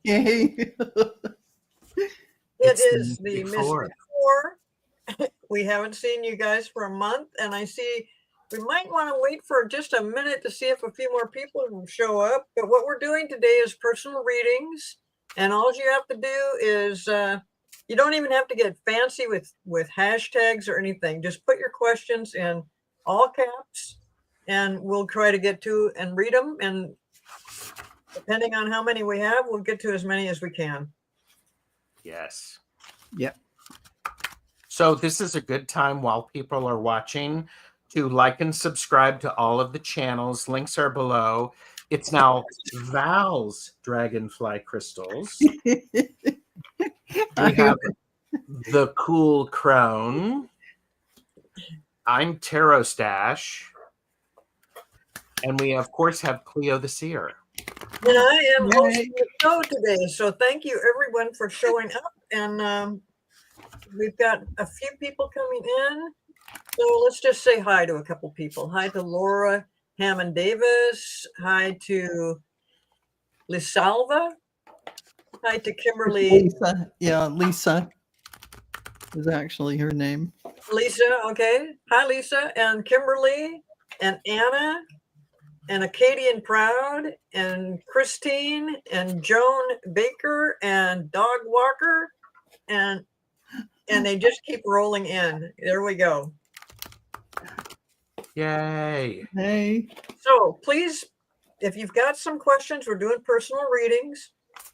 Yay. It is the Mystic Four. We haven't seen you guys for a month, and I see we might want to wait for just a minute to see if a few more people will show up. But what we're doing today is personal readings, and all you have to do is you don't even have to get fancy with hashtags or anything. Just put your questions in all caps, and we'll try to get to and read them. And depending on how many we have, we'll get to as many as we can. Yes. Yep. So this is a good time while people are watching to like and subscribe to all of the channels. Links are below. It's now Val's Dragonfly Crystals. We have The Cool Crone. I'm Tarot Stash. And we, of course, have Cleo the Seer. And I am hosting the show today. So thank you, everyone, for showing up. And we've got a few people coming in. So let's just say hi to a couple people. Hi to Laura Hammond Davis. Hi to Lisalva. Hi to Kimberly. Lisa. Yeah, Lisa is actually her name. Lisa, okay. Hi, Lisa. And Kimberly and Anna and Acadian Proud and Christine and Joan Baker and Dog Walker. And they just keep rolling in. There we go. Yay. Hey. So please, if you've got some questions, we're doing personal readings.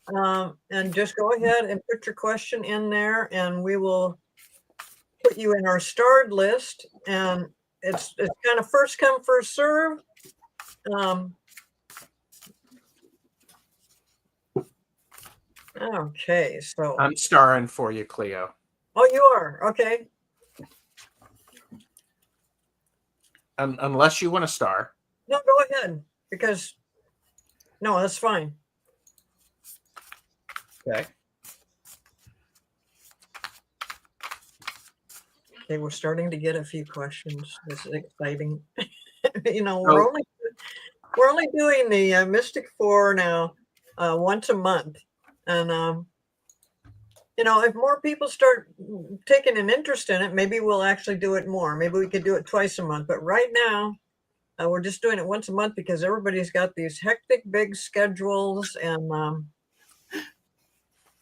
And just go ahead and put your question in there, and we will put you in our starred list. And it's kind of first come, first serve. Okay, so I'm starring for you, Cleo. Oh, you are? Okay. Unless you want to star. No, go ahead. Because, no, that's fine. Okay. Okay, we're starting to get a few questions. This is exciting. You know, we're only doing the Mystic Four now once a month. And, you know, if more people start taking an interest in it, maybe we'll actually do it more. Maybe we could do it twice a month. But right now, we're just doing it once a month because everybody's got these hectic, big schedules. And,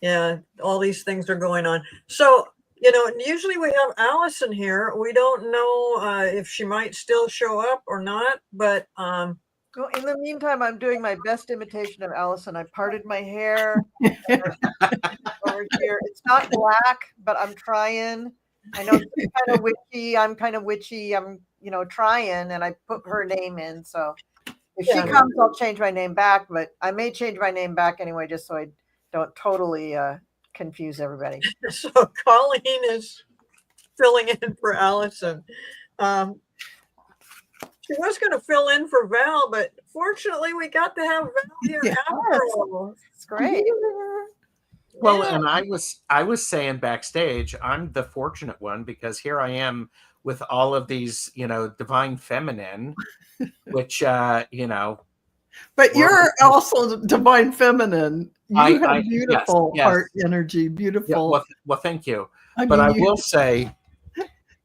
yeah, all these things are going on. So, you know, usually we have Allyson here. We don't know if she might still show up or not. But well, in the meantime, I'm doing my best imitation of Allyson. I parted my hair over here. It's not black, but I'm trying. I know she's kind of witchy. I'm kind of witchy. I'm, you know, trying, and I put her name in. So if she comes, I'll change my name back. But I may change my name back anyway, just so I don't totally confuse everybody. So Colleen is filling in for Allyson. She was going to fill in for Val, but fortunately we got to have Val here after all. It's great. Well, and I was saying backstage, I'm the fortunate one because here I am with all of these, you know, divine feminine, which you know. But you're also divine feminine. You have beautiful heart energy, beautiful. Yeah, well, thank you. I will say,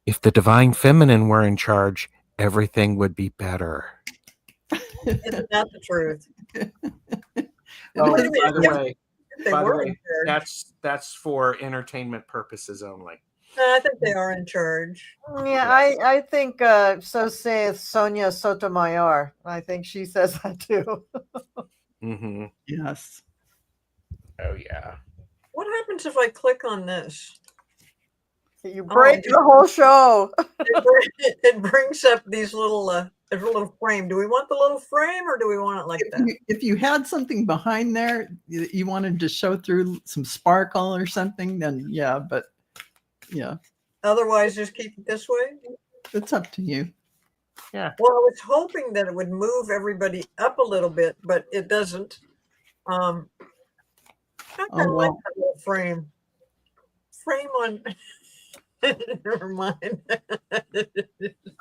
if the divine feminine were in charge, everything would be better. Isn't that the truth? Oh, by the way, that's for entertainment purposes only. I think they are in charge. Yeah, I think so saith Sonia Sotomayor. I think she says that too. Mm-hmm. Yes. Oh, yeah. What happens if I click on this? You break the whole show. It brings up these little frame. Do we want the little frame or do we want it like that? If you had something behind there, you wanted to show through some sparkle or something, then yeah, but yeah. Otherwise, just keep it this way? It's up to you. Yeah. Well, I was hoping that it would move everybody up a little bit, but it doesn't. I kind of like that little frame. Frame on... Never mind.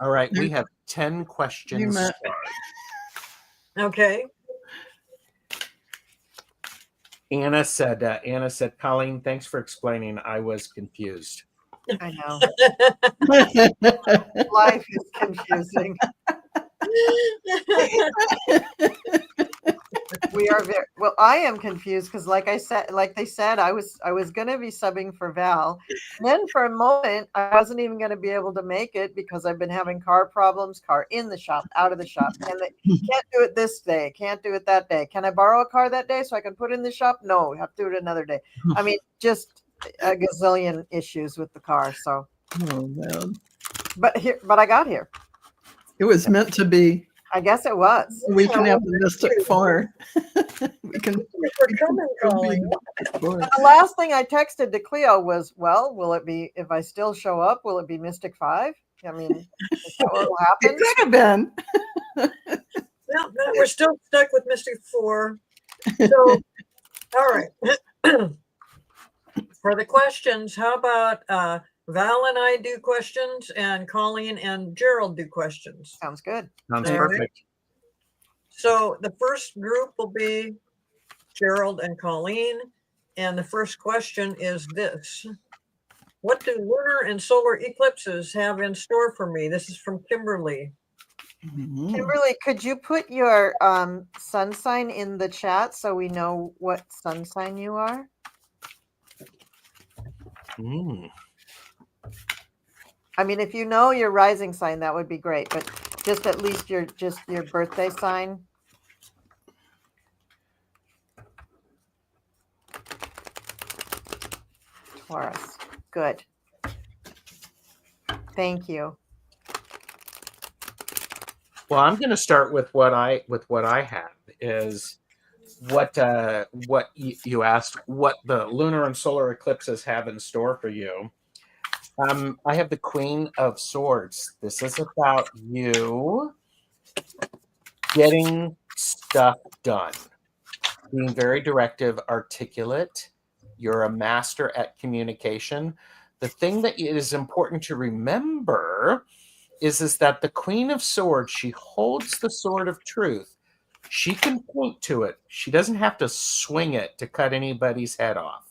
All right, we have 10 questions. Okay. Anna said, Colleen, thanks for explaining. I was confused. I know. Life is confusing. We are very well. I am confused because, like they said, I was going to be subbing for Val. And then for a moment, I wasn't even going to be able to make it because I've been having car problems. Car in the shop, out of the shop, and they can't do it this day. Can't do it that day. Can I borrow a car that day so I can put it in the shop? No, we have to do it another day. I mean, just a gazillion issues with the car. So, Oh, man. but I got here. It was meant to be. I guess it was. We can have the Mystic Four. We can. For coming, Colleen. The last thing I texted to Cleo was, well, will it be, if I still show up, will it be Mystic 5? I mean, is that what will happen? It could have been. No, we're still stuck with Mystic 4. So, all right. For the questions, how about Val and I do questions and Colleen and Gerald do questions? Sounds good. Sounds All right. perfect. So the first group will be Gerald and Colleen. And the first question is this. What do lunar and solar eclipses have in store for me? This is from Kimberly. Kimberly, could you put your sun sign in the chat so we know what sun sign you are? I mean, if you know your rising sign, that would be great, but just at least your birthday sign. Taurus. Good. Thank you. Well, I'm going to start with what I have is what you asked, what the lunar and solar eclipses have in store for you. I have the Queen of Swords. This is about you getting stuff done, being very directive, articulate. You're a master at communication. The thing that is important to remember is that the Queen of Swords, she holds the sword of truth. She can point to it. She doesn't have to swing it to cut anybody's head off.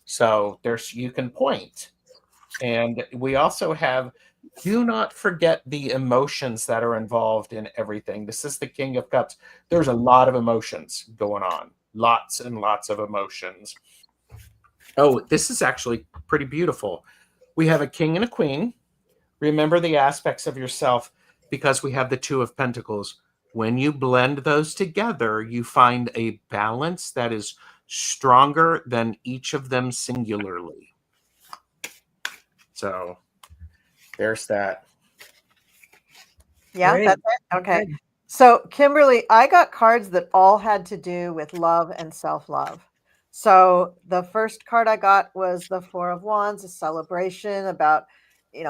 So you can point. And we also have, do not forget the emotions that are involved in everything. This is the King of Cups. There's a lot of emotions going on. Lots and lots of emotions. Oh, this is actually pretty beautiful. We have a king and a queen. Remember the aspects of yourself because we have the Two of Pentacles. When you blend those together, you find a balance that is stronger than each of them singularly. So there's that. Yeah, Great. that's it. Okay. So, Kimberly, I got cards that all had to do with love and self-love. So the first card I got was the Four of Wands, a celebration about,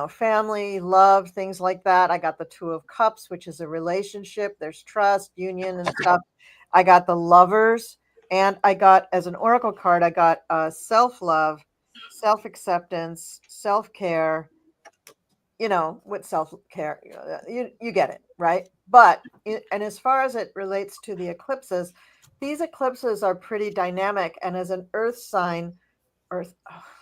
family, love, things like that. I got the Two of Cups, which is a relationship. There's trust, union, and stuff. I got the Lovers, and I got, as an oracle card, I got self-love, self-acceptance, self-care. With self-care, you get it, right? But, and as far as it relates to the eclipses, these eclipses are pretty dynamic. And as an earth sign,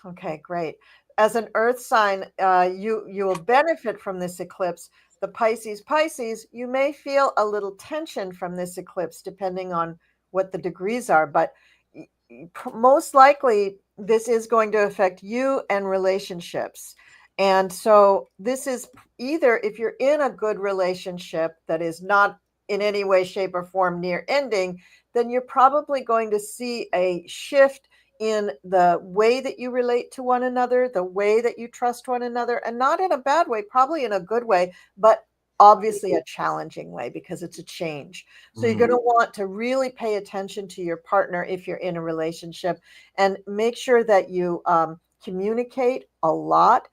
okay, great. As an earth sign, you will benefit from this eclipse. The Pisces, you may feel a little tension from this eclipse, depending on what the degrees are. But most likely, this is going to affect you and relationships. And so this is either, if you're in a good relationship that is not in any way, shape, or form near ending, then you're probably going to see a shift in the way that you relate to one another, the way that you trust one another, and not in a bad way, probably in a good way, but obviously a challenging way because it's a change. So you're going to want to really pay attention to your partner if you're in a relationship and make sure that you communicate a lot.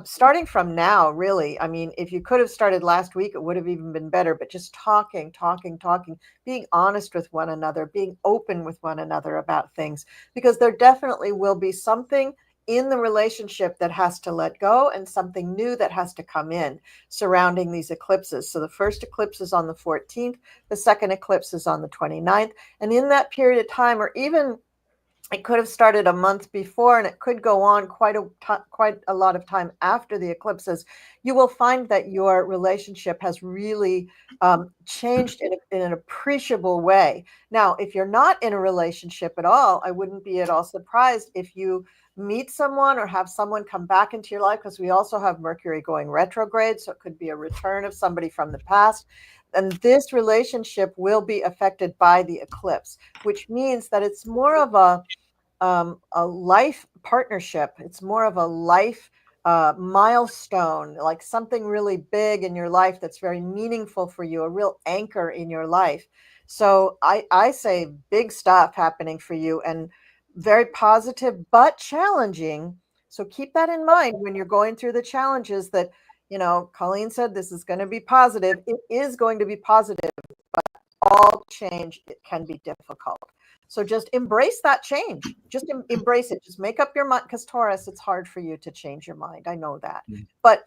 Starting from now, really. I mean, if you could have started last week, it would have even been better, but just talking, being honest with one another, being open with one another about things, because there definitely will be something in the relationship that has to let go and something new that has to come in surrounding these eclipses. So the first eclipse is on the 14th, the second eclipse is on the 29th. And in that period of time, or even it could have started a month before, and it could go on quite a lot of time after the eclipses, you will find that your relationship has really changed in an appreciable way. Now, if you're not in a relationship at all, I wouldn't be at all surprised if you meet someone or have someone come back into your life, because we also have Mercury going retrograde, so it could be a return of somebody from the past. And this relationship will be affected by the eclipse, which means that it's more of a life partnership. It's more of a life milestone, like something really big in your life that's very meaningful for you, a real anchor in your life. So I say big stuff happening for you, and very positive but challenging. So keep that in mind when you're going through the challenges that, Colleen said this is going to be positive. It is going to be positive, but all change, it can be difficult. So just embrace that change. Just embrace it. Just make up your mind, because Taurus, it's hard for you to change your mind. I know that. But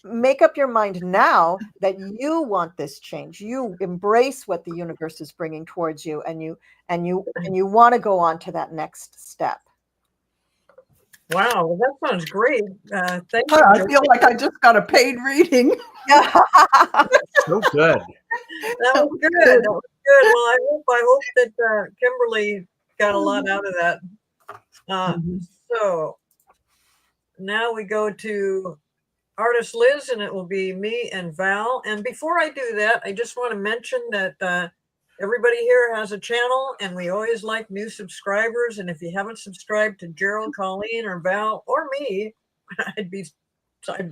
make up your mind now that you want this change. You embrace what the universe is bringing towards you, and you want to go on to that next step. Wow, well, that sounds great. Thank you. I feel like I just got a paid reading. So good. That was good. That was good. Well, I hope that Kimberly got a lot out of that. So now we go to Artist Liz, and it will be me and Val. And before I do that, I just want to mention that everybody here has a channel, and we always like new subscribers. And if you haven't subscribed to Gerald, Colleen, or Val, or me, I'd be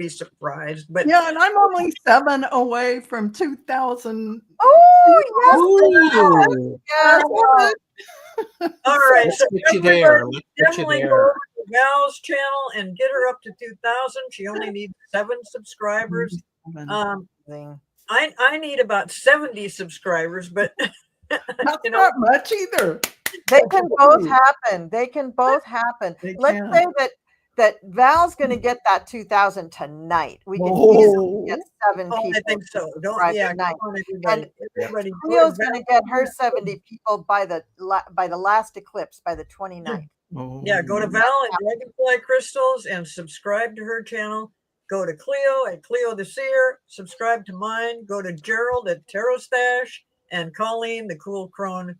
surprised. But yeah, and I'm only 7 away from 2,000. Ooh. Yes. all right, Let's so get you there. Let's get you definitely go there. over to Val's channel and get her up to 2,000. She only needs 7 subscribers. I need about 70 subscribers, but Not that much either. They can both happen. They can both happen. Let's say that Val's going to get that 2,000 tonight. We can easily get 7 people. I think so. Tonight. And everybody. Cleo's going to get her 70 people by the last eclipse, by the 29th. Yeah, go to Val and Dragonfly Crystals and subscribe to her channel. Go to Cleo at Cleo the Seer. Subscribe to mine. Go to Gerald at Tarot Stash, and Colleen the Cool Crone.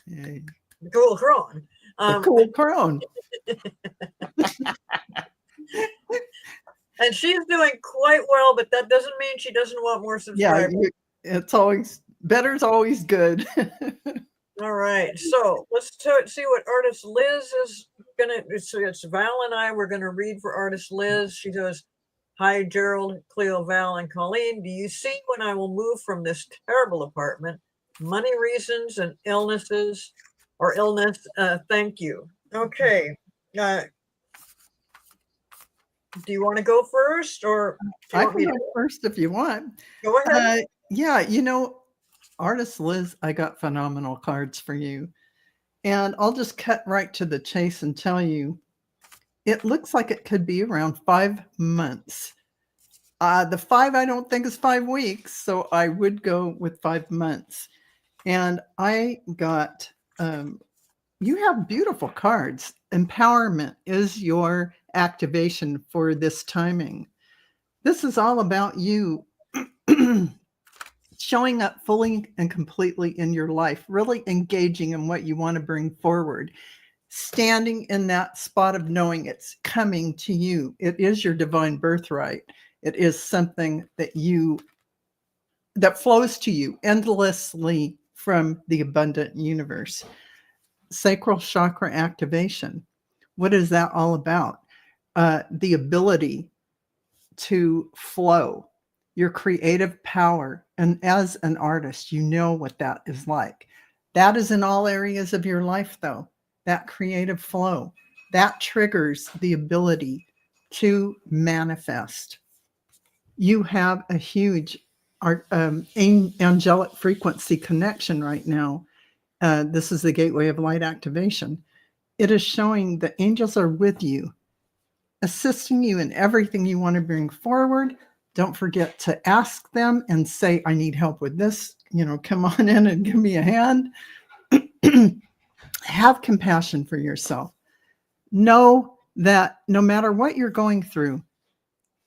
Yay. The Cool Crone. The Cool Crone. And she's doing quite well, but that doesn't mean she doesn't want more subscribers. Yeah, it's always better's always good. All right, so let's see what Artist Liz is gonna. So it's Val and I. We're gonna read for Artist Liz. She goes, "Hi, Gerald, Cleo, Val, and Colleen. Do you see when I will move from this terrible apartment? Money reasons and illnesses, or illness. Thank you." Okay. Do you want to go first, or I can go first if you want. Go ahead. Yeah, Artist Liz, I got phenomenal cards for you. And I'll just cut right to the chase and tell you, it looks like it could be around 5 months. The 5 I don't think is 5 weeks, so I would go with 5 months. And I got, you have beautiful cards. Empowerment is your activation for this timing. This is all about you showing up fully and completely in your life, really engaging in what you want to bring forward, standing in that spot of knowing it's coming to you. It is your divine birthright. It is something that flows to you endlessly from the abundant universe. Sacral chakra activation. What is that all about? The ability to flow, your creative power. And as an artist, you know what that is like. That is in all areas of your life, though. That creative flow, that triggers the ability to manifest. You have a huge angelic frequency connection right now. This is the gateway of light activation. It is showing the angels are with you assisting you in everything you want to bring forward. Don't forget to ask them and say, I need help with this. Come on in and give me a hand. Have compassion for yourself. Know that no matter what you're going through,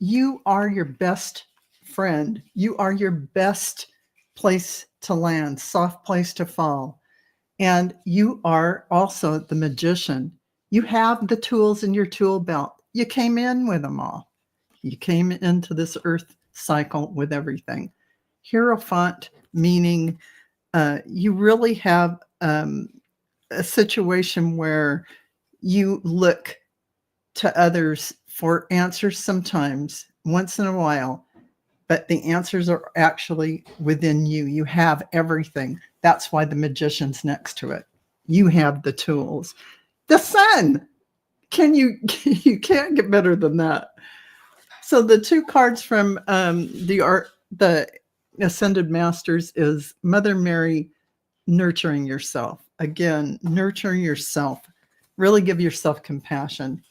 you are your best friend. You are your best place to land, soft place to fall. And you are also the magician. You have the tools in your tool belt. You came in with them all. You came into this earth cycle with everything. Hierophant, meaning you really have a situation where you look to others for answers sometimes, once in a while, but the answers are actually within you. You have everything. That's why the magician's next to it. You have the tools. The sun. You can't get better than that. So the two cards from the Ascended Masters is Mother Mary, nurturing yourself. Again, nurturing yourself. Really give yourself compassion.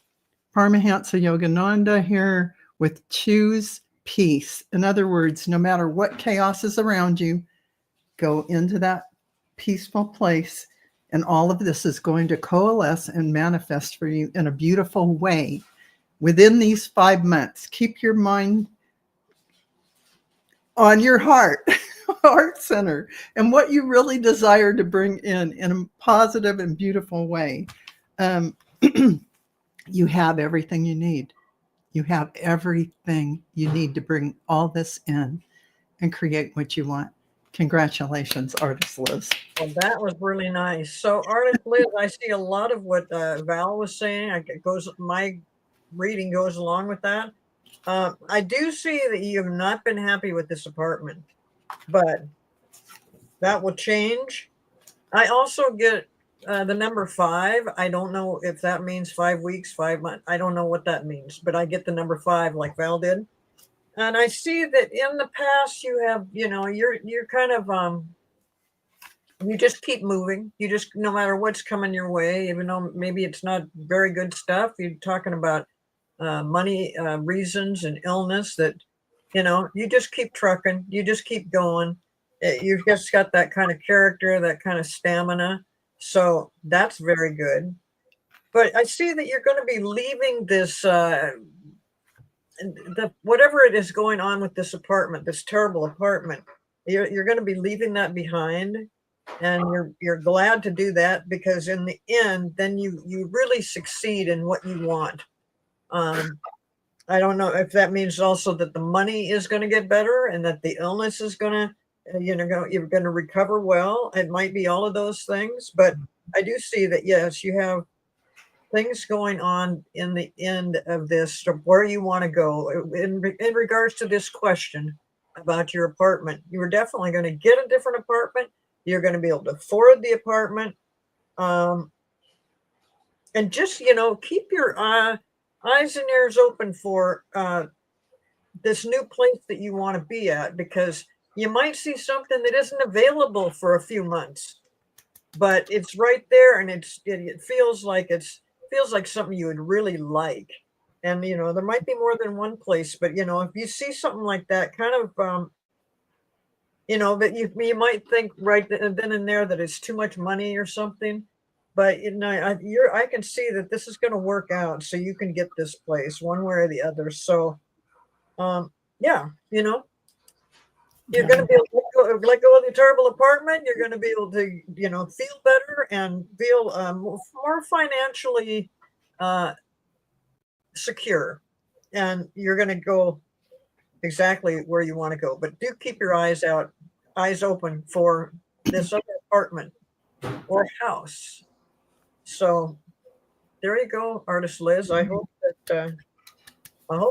Paramahansa Yogananda here with choose peace. In other words, no matter what chaos is around you, go into that peaceful place, and all of this is going to coalesce and manifest for you in a beautiful way within these 5 months. Keep your mind on your heart center, and what you really desire to bring in a positive and beautiful way. You have everything you need. You have everything you need to bring all this in and create what you want. Congratulations, Artist Liz. Well, that was really nice. So, Artist Liz, I see a lot of what Val was saying. My reading goes along with that. I do see that you have not been happy with this apartment, but that will change. I also get the number 5. I don't know if that means 5 weeks, 5 months. I don't know what that means, but I get the number 5 like Val did. And I see that in the past you have, you're kind of, you just keep moving. You just, no matter what's coming your way, even though maybe it's not very good stuff, you're talking about money reasons and illness that, you just keep trucking. You just keep going. You've just got that kind of character, that kind of stamina. So that's very good. But I see that you're going to be leaving this, whatever it is going on with this apartment, this terrible apartment. You're going to be leaving that behind, and you're glad to do that, because in the end, then you really succeed in what you want. I don't know if that means also that the money is going to get better and that the illness is going to, you're going to recover well. It might be all of those things, but I do see that, yes, you have things going on in the end of this, where you want to go in regards to this question about your apartment. You are definitely going to get a different apartment. You're going to be able to afford the apartment. And just, keep your eyes and ears open for this new place that you want to be at, because you might see something that isn't available for a few months, but it's right there, and it feels like something you would really like. And there might be more than one place, but if you see something like that, kind of that you might think right then and there that it's too much money or something, but I can see that this is going to work out, so you can get this place one way or the other. So yeah, you're going to be able to let go of the terrible apartment. You're going to be able to, feel better and feel more financially secure. And you're going to go exactly where you want to go. But do keep your eyes open for this other apartment or house. So there you go, Artist Liz. I hope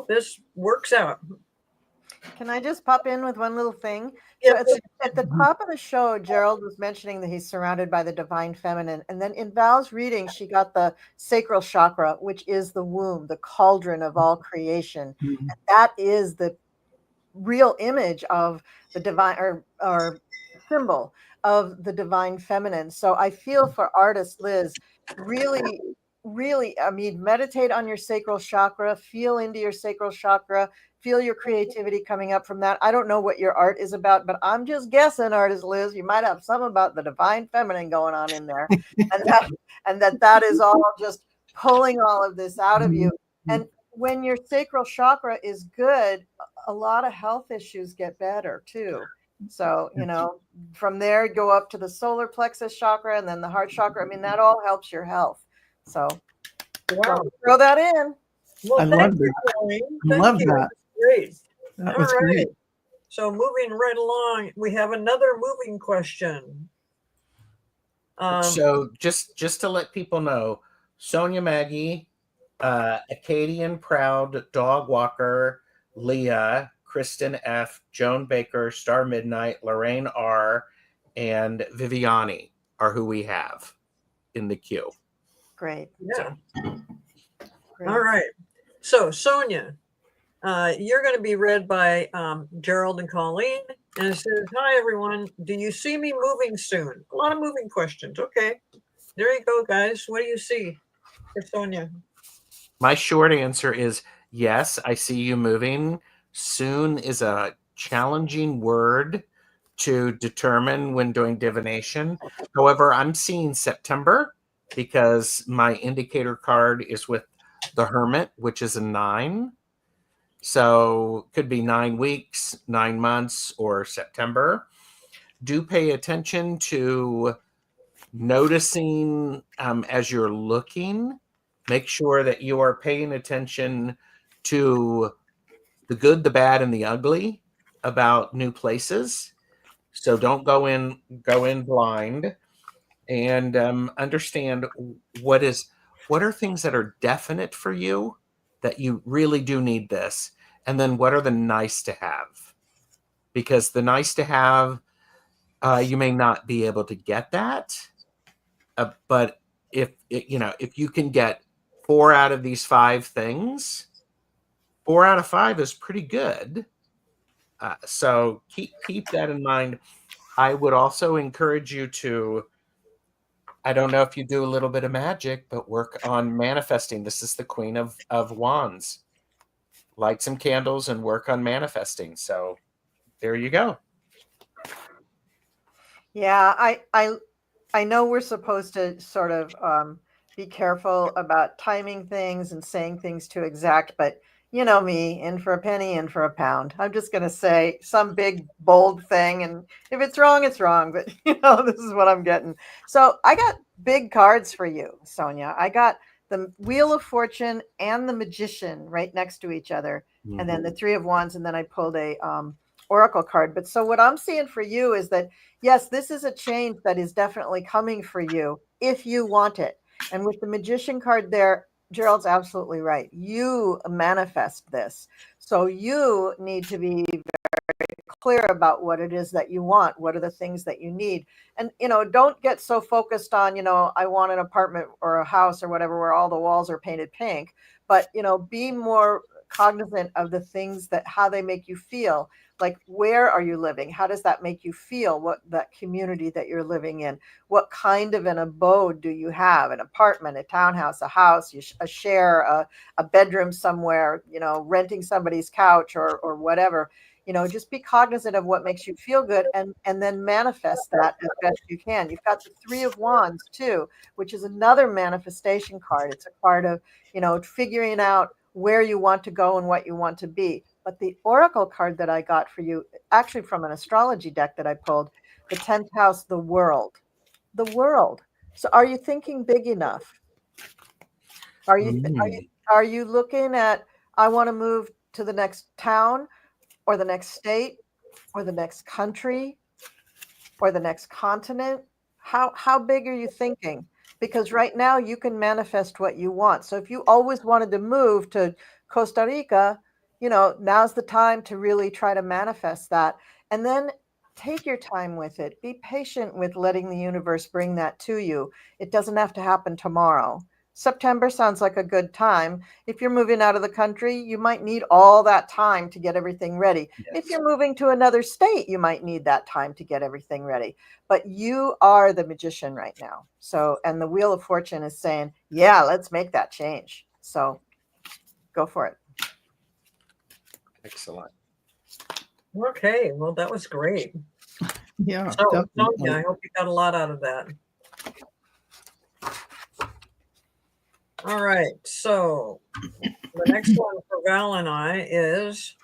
this works out. Can I just pop in with one little thing? Yeah. So at the top of the show, Gerald was mentioning that he's surrounded by the divine feminine. And then in Val's reading, she got the sacral chakra, which is the womb, the cauldron of all creation. Mm-hmm. And that is the real image of the divine, or symbol of the divine feminine. So I feel for Artist Liz, really really, I mean, meditate on your sacral chakra, feel into your sacral chakra, feel your creativity coming up from that. I don't know what your art is about, but I'm just guessing, Artist Liz, you might have some about the divine feminine going on in there. and that is all just pulling all of this out of you. And when your sacral chakra is good, a lot of health issues get better too. So, from there, go up to the solar plexus chakra and then the heart chakra. I mean, that all helps your health. So, Wow. throw that in. Well, I thank love you, that. Colleen. I Thank love you. that. Great. That All was right. great. So moving right along, we have another moving question. So just to let people know, Sonia Maggie, Acadian Proud, Dog Walker, Leah, Kristen F, Joan Baker, Star Midnight, Lorraine R, and Viviani are who we have in the queue. Great. Yeah. Great. All right. So Sonia, you're going to be read by Gerald and Colleen. And it says, hi, everyone. Do you see me moving soon? A lot of moving questions. Okay. There you go, guys. What do you see for Sonia? My short answer is yes, I see you moving. Soon is a challenging word to determine when doing divination. However, I'm seeing September because my indicator card is with the Hermit, which is a 9. So could be 9 weeks, 9 months, or September. Do pay attention to noticing as you're looking. Make sure that you are paying attention to the good, the bad, and the ugly about new places. So don't go in blind, and understand what are things that are definite for you, that you really do need this, and then what are the nice to have, because the nice to have, you may not be able to get that, but if you can get 4 out of these 5 things, 4 out of 5 is pretty good. So keep that in mind. I would also encourage you to, I don't know if you do a little bit of magic, but work on manifesting. This is the Queen of Wands. Light some candles and work on manifesting. So there you go. Yeah, I know we're supposed to sort of be careful about timing things and saying things too exact, but you know me, in for a penny, in for a pound. I'm just going to say some big bold thing, and if it's wrong, it's wrong. But this is what I'm getting. So I got big cards for you, Sonia. I got the Wheel of Fortune and the Magician right next to each other, and then the Three of Wands, and then I pulled a Oracle card. But so what I'm seeing for you is that yes, this is a change that is definitely coming for you if you want it. And with the Magician card there, Gerald's absolutely right. You manifest this. So you need to be very clear about what it is that you want. What are the things that you need? And, don't get so focused on, I want an apartment or a house or whatever, where all the walls are painted pink. But, be more cognizant of the things how they make you feel. Like, where are you living? How does that make you feel? What that community that you're living in? What kind of an abode do you have? An apartment, a townhouse, a house, a share, a bedroom somewhere, renting somebody's couch or whatever. Just be cognizant of what makes you feel good and then manifest that as best you can. You've got the Three of Wands too, which is another manifestation card. It's a card of, figuring out where you want to go and what you want to be. But the Oracle card that I got for you, actually from an astrology deck that I pulled, the 10th house, the world. The world. So are you thinking big enough? Are you looking at, I want to move to the next town or the next state or the next country or the next continent? How big are you thinking? Because right now you can manifest what you want. So if you always wanted to move to Costa Rica, now's the time to really try to manifest that. And then take your time with it. Be patient with letting the universe bring that to you. It doesn't have to happen tomorrow. September sounds like a good time. If you're moving out of the country, you might need all that time to get everything ready. If you're moving to another state, you might need that time to get everything ready. But you are the magician right now. So, and the Wheel of Fortune is saying, yeah, let's make that change. So go for it. Excellent. Okay, well, that was great. Yeah. So, definitely. Sonia, I hope you got a lot out of that. All right, so the next one for Val and I is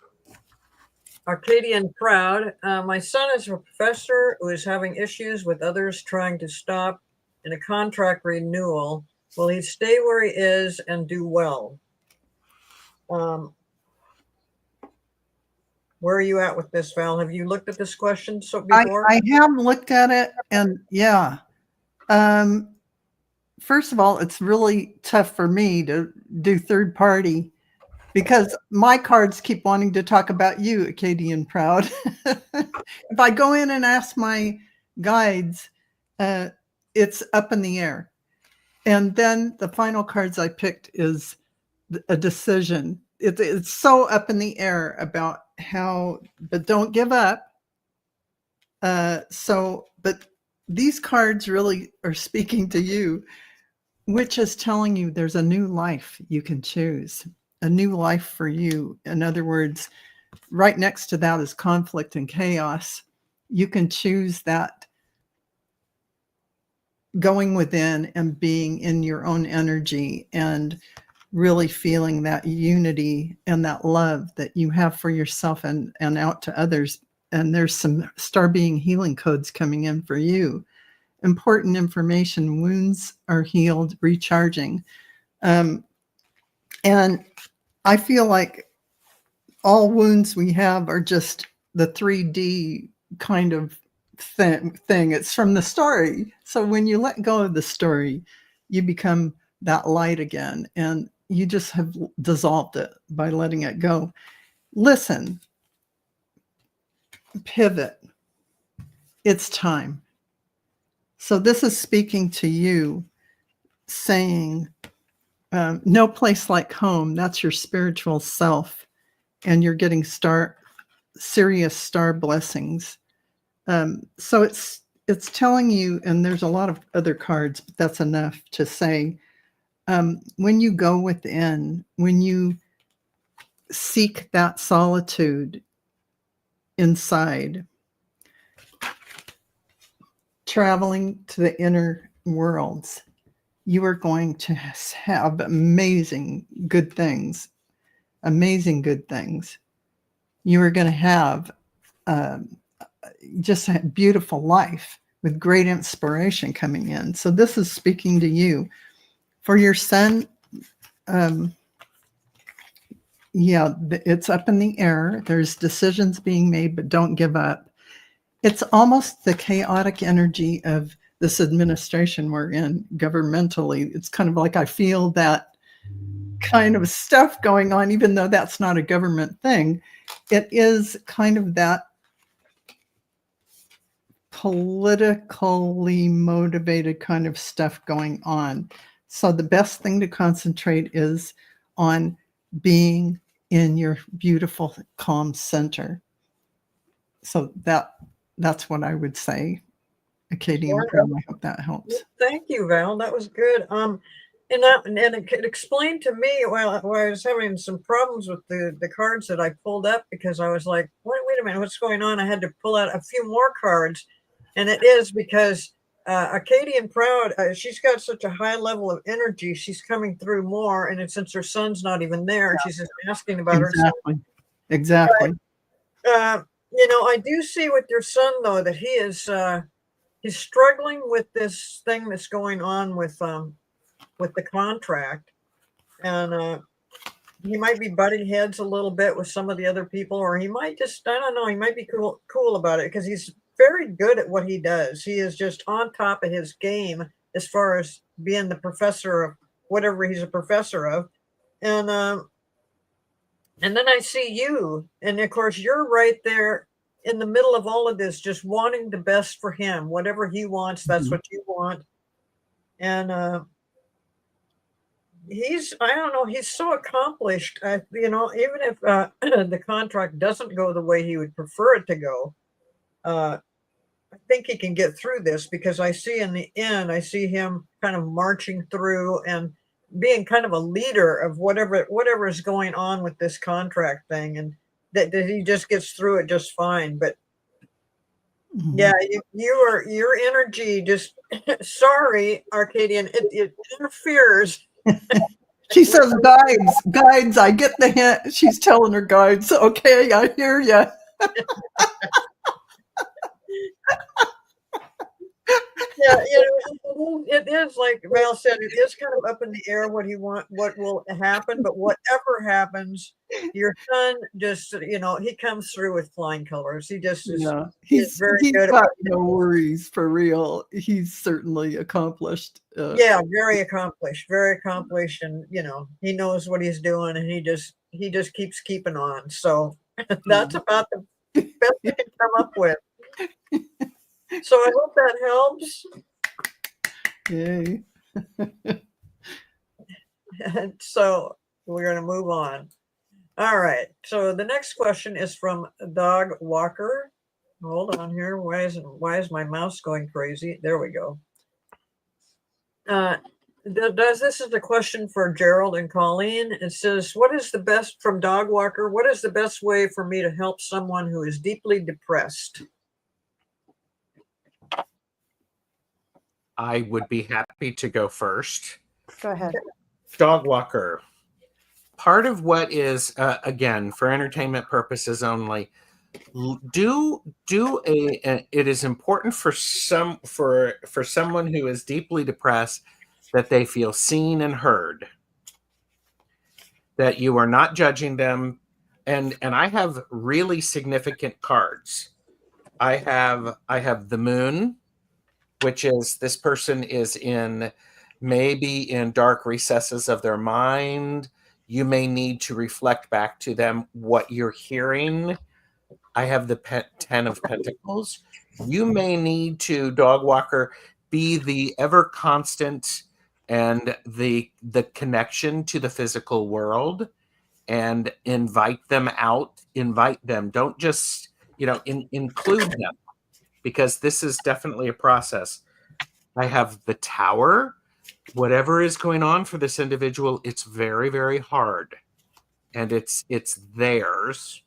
Acadian Proud. My son is a professor who is having issues with others trying to stop in a contract renewal. Will he stay where he is and do well? Where are you at with this, Val? Have you looked at this question before? I have looked at it, and yeah. First of all, it's really tough for me to do third party because my cards keep wanting to talk about you, Acadian Proud. If I go in and ask my guides, it's up in the air. And then the final cards I picked is a decision. It's so up in the air about how, but don't give up. But these cards really are speaking to you, which is telling you there's a new life you can choose, a new life for you. In other words, right next to that is conflict and chaos. You can choose that, going within and being in your own energy and really feeling that unity and that love that you have for yourself and out to others. And there's some star being healing codes coming in for you. Important information: wounds are healed, recharging. And I feel like all wounds we have are just the 3D kind of thing. It's from the story. So when you let go of the story, you become that light again, and you just have dissolved it by letting it go. Listen, pivot. It's time. So this is speaking to you, saying, no place like home. That's your spiritual self, and you're getting serious star blessings. So it's telling you, and there's a lot of other cards, but that's enough to say, when you go within, when you seek that solitude inside, traveling to the inner worlds, you are going to have amazing good things. You are going to have just a beautiful life with great inspiration coming in. So this is speaking to you. For your son, it's up in the air. There's decisions being made, but don't give up. It's almost the chaotic energy of this administration we're in governmentally. It's kind of like I feel that kind of stuff going on, even though that's not a government thing. It is kind of that politically motivated kind of stuff going on. So the best thing to concentrate is on being in your beautiful, calm center. So that's what I would say, Acadian Proud. I hope that helps. Thank you, Val. That was good. And it explained to me while I was having some problems with the cards that I pulled up, because I was like, wait a minute, what's going on? I had to pull out a few more cards, and it is because Acadian Proud, she's got such a high level of energy. She's coming through more, and since her son's not even there, she's just asking about her son. Exactly. But, I do see with your son, though, that he's struggling with this thing that's going on with the contract, and he might be butting heads a little bit with some of the other people, or he might just, I don't know, he might be cool about it, because he's very good at what he does. He is just on top of his game as far as being the professor of whatever he's a professor of. And then I see you, and of course you're right there in the middle of all of this, just wanting the best for him. Whatever he wants, that's what you want. And I don't know, he's so accomplished. Even if the contract doesn't go the way he would prefer it to go, I think he can get through this, because I see in the end, I see him kind of marching through and being kind of a leader of whatever is going on with this contract thing, and that he just gets through it just fine. But yeah, your energy just sorry, Arcadian, it interferes. She says, guides, I get the hint. She's telling her guides, okay, I hear you. Yeah, it is like Val said, it is kind of up in the air what will happen, but whatever happens, your son just, he comes through with flying colors. He just is, Yeah, he's very he's good. got no worries, for real. He's certainly accomplished. Yeah, very accomplished, and he knows what he's doing, and he just keeps keeping on. So that's about the best we can come up with. So I hope that helps. Yay. And so we're going to move on. All right. So the next question is from Dog Walker. Hold on here. Why is my mouse going crazy? There we go. This is a question for Gerald and Colleen. It says, from Dog Walker, what is the best way for me to help someone who is deeply depressed? I would be happy to go first. Go ahead. Dog Walker. Part of what is, again, for entertainment purposes only, it is important for someone who is deeply depressed that they feel seen and heard, that you are not judging them. And I have really significant cards. I have the moon, which is this person is maybe in dark recesses of their mind. You may need to reflect back to them what you're hearing. I have the 10 of Pentacles. You may need to, Dog Walker, be the ever constant and the connection to the physical world, and invite them out. Invite them. Don't just, include them, because this is definitely a process. I have the Tower. Whatever is going on for this individual, it's very, very hard, and it's theirs.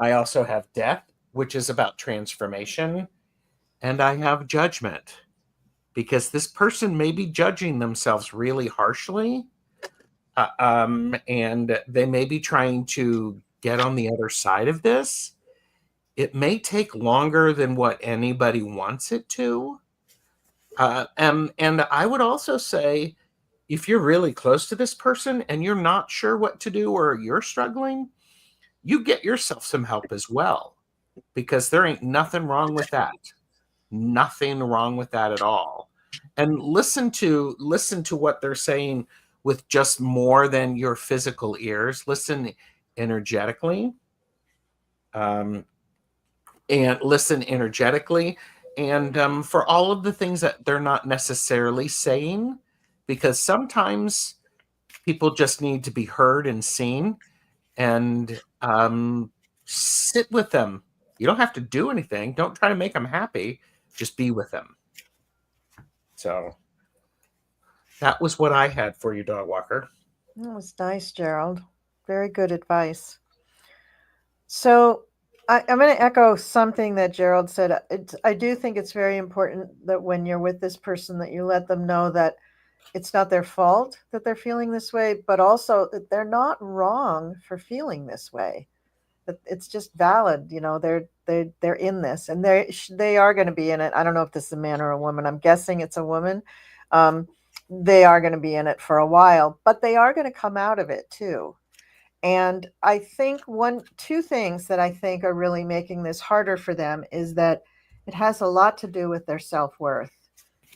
I also have Death, which is about transformation, and I have Judgment, because this person may be judging themselves really harshly, and they may be trying to get on the other side of this. It may take longer than what anybody wants it to. And I would also say, if you're really close to this person and you're not sure what to do, or you're struggling, you get yourself some help as well, because there ain't nothing wrong with that. Nothing wrong with that at all. And listen to what they're saying with just more than your physical ears. Listen energetically. And listen energetically, and for all of the things that they're not necessarily saying, because sometimes people just need to be heard and seen, and sit with them. You don't have to do anything. Don't try to make them happy. Just be with them. So that was what I had for you, Dog Walker. That was nice, Gerald. Very good advice. So I'm going to echo something that Gerald said. I do think it's very important that when you're with this person, that you let them know that it's not their fault that they're feeling this way, but also that they're not wrong for feeling this way. That it's just valid. They're in this, and they are going to be in it. I don't know if this is a man or a woman. I'm guessing it's a woman. They are going to be in it for a while, but they are going to come out of it too. And I think two things that I think are really making this harder for them is that it has a lot to do with their self-worth.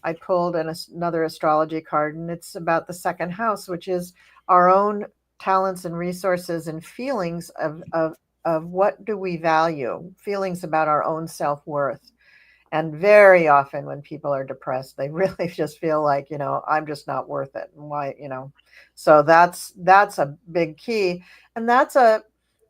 I pulled another astrology card, and it's about the second house, which is our own talents and resources and feelings of what do we value, feelings about our own self-worth. And very often when people are depressed, they really just feel like, I'm just not worth it. And why. So that's a big key. And that's a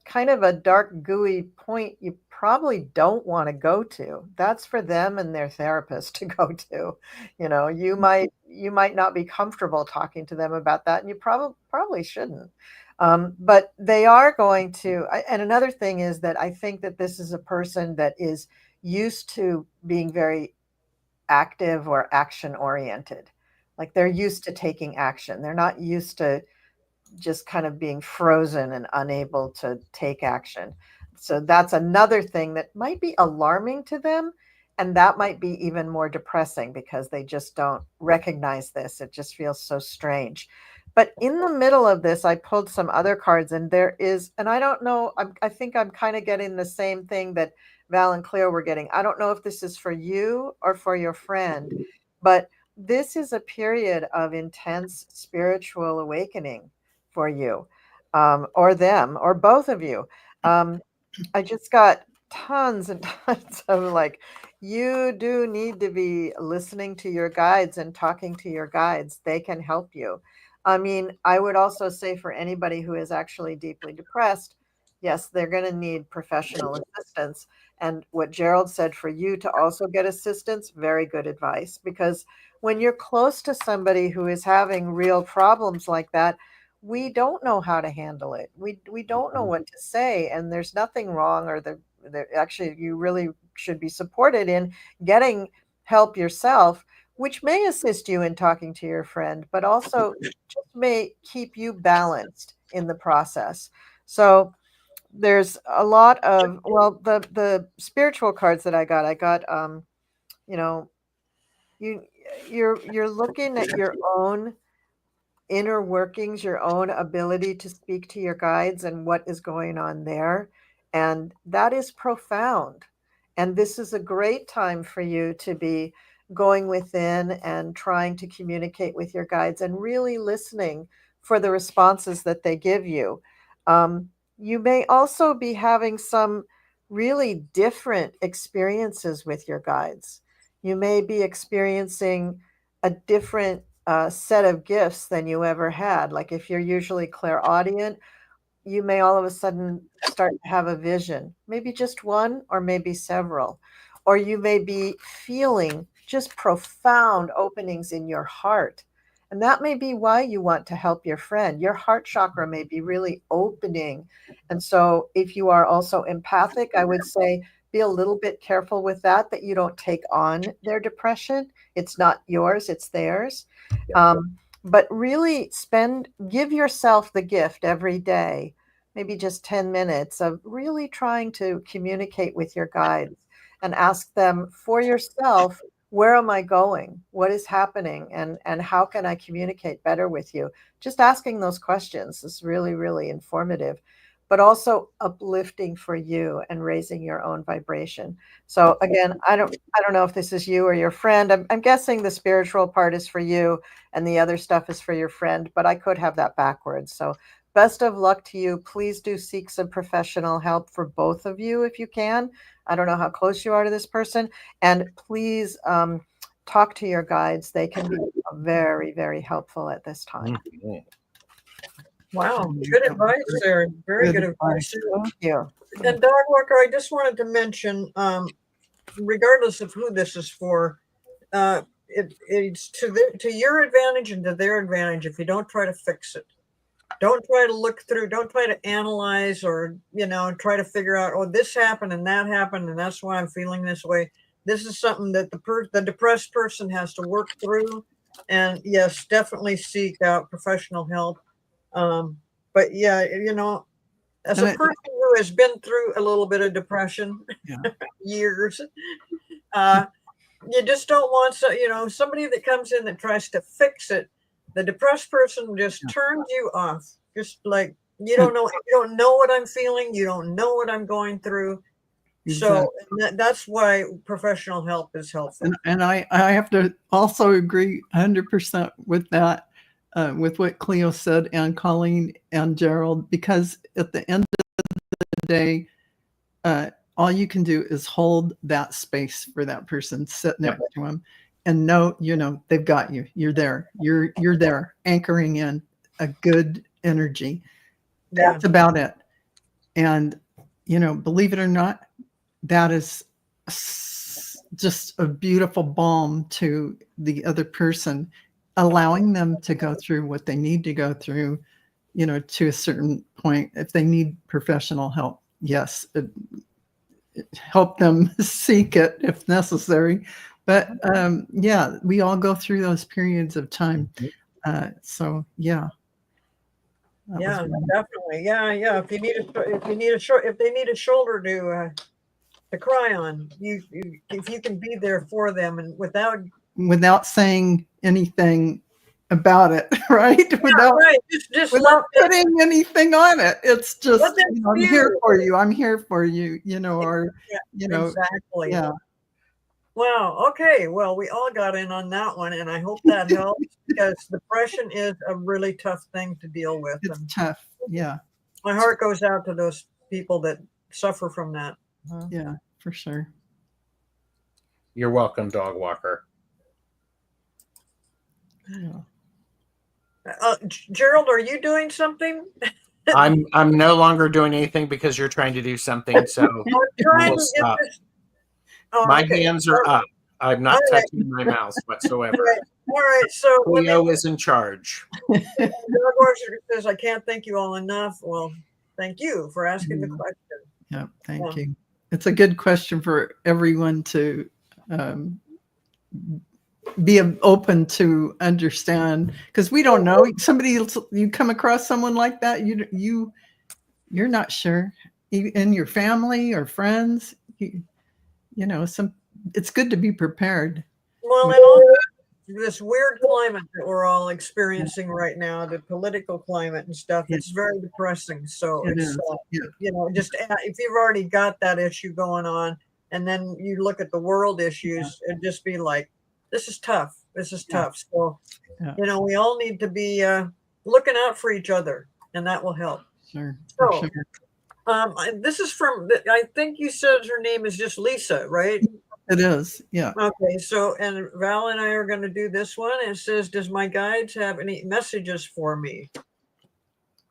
kind of a dark, gooey point you probably don't want to go to. That's for them and their therapist to go to. You might not be comfortable talking to them about that, and you probably shouldn't. But they are going to. And another thing is that I think that this is a person that is used to being very active or action oriented. Like they're used to taking action. They're not used to just kind of being frozen and unable to take action. So that's another thing that might be alarming to them. And that might be even more depressing because they just don't recognize this. It just feels so strange. But in the middle of this, I pulled some other cards, and there is, and I don't know, I think I'm kind of getting the same thing that Val and Cleo were getting. I don't know if this is for you or for your friend, but this is a period of intense spiritual awakening for you, or them, or both of you. I just got tons and tons of like, you do need to be listening to your guides and talking to your guides. They can help you. I mean, I would also say for anybody who is actually deeply depressed, yes, they're going to need professional assistance. And what Gerald said for you to also get assistance, very good advice, because when you're close to somebody who is having real problems like that, we don't know how to handle it. We don't know what to say, and there's nothing wrong, or actually you really should be supported in getting help yourself, which may assist you in talking to your friend, but also just may keep you balanced in the process. So there's a lot of, well, the spiritual cards that I got, you know, you're looking at your own inner workings, your own ability to speak to your guides and what is going on there. And that is profound. And this is a great time for you to be going within and trying to communicate with your guides and really listening for the responses that they give you. You may also be having some really different experiences with your guides. You may be experiencing a different set of gifts than you ever had. Like if you're usually clairaudient, you may all of a sudden start to have a vision, maybe just one or maybe several. Or you may be feeling just profound openings in your heart. And that may be why you want to help your friend. Your heart chakra may be really opening. And so if you are also empathic, I would say be a little bit careful with that you don't take on their depression. It's not yours, it's theirs. But really give yourself the gift every day, maybe just 10 minutes of really trying to communicate with your guides and ask them for yourself, where am I going? What is happening? And how can I communicate better with you? Just asking those questions is really, really informative, but also uplifting for you and raising your own vibration. So again, I don't know if this is you or your friend. I'm guessing the spiritual part is for you and the other stuff is for your friend, but I could have that backwards. So best of luck to you. Please do seek some professional help for both of you if you can. I don't know how close you are to this person. And please talk to your guides. They can be very, very helpful at this time. Wow, good advice there. Very good advice. Thank you. And Dog Walker, I just wanted to mention, regardless of who this is for, it's to your advantage and to their advantage if you don't try to fix it. Don't try to look through, don't try to analyze or, try to figure out, oh, this happened and that happened and that's why I'm feeling this way. This is something that the depressed person has to work through. And yes, definitely seek out professional help. But yeah, as a person who has been through a little bit of depression, years, you just don't want somebody that comes in that tries to fix it. The depressed person just turns you off. Just like you don't know what I'm feeling. You don't know what I'm going through. Exactly. So that's why professional help is helpful. And I have to also agree 100% with that, with what Cleo said and Colleen and Gerald, because at the end of the day, all you can do is hold that space for that person, sit Yep. next to them, and know, they've got you. You're there. You're there, anchoring in a good energy. Yeah. That's about it. And, believe it or not, that is just a beautiful balm to the other person, allowing them to go through what they need to go through, to a certain point. If they need professional help, yes, help them seek it if necessary. But yeah, we all go through those periods of time. So yeah. Yeah, definitely. Yeah. If they need a shoulder to cry on, if you can be there for them and without saying anything about it, right? right. Just without putting anything on it. It's just, I'm here for you. I'm here for you, or, exactly. Yeah. Wow. Okay. Well, we all got in on that one, and I hope that helps because depression is a really tough thing to deal with. It's tough. Yeah. My heart goes out to those people that suffer from that. Yeah, for sure. You're welcome, dog walker. Yeah. Gerald, are you doing something? I'm no longer doing anything because you're trying to do something. So we'll stop. My hands are up. I'm not touching my mouse whatsoever. All right. So Cleo is in charge. Dog says, I can't thank you all enough. Well, thank you for asking the question. Yeah, thank you. It's a good question for everyone to be open to understand, because we don't know. You come across someone like that, you're not sure. In your family or friends, it's good to be prepared. Well, and also this weird climate that we're all experiencing right now, the political climate and stuff, it's very depressing. So it's just if you've already got that issue going on, and then you look at the world issues and just be like, this is tough. This is tough. So, we all need to be looking out for each other, and that will help. Sure. So, sure. This is from, I think you said her name is just Lisa, right? It is. Yeah. Okay. So, and Val and I are going to do this one. It says, does my guides have any messages for me?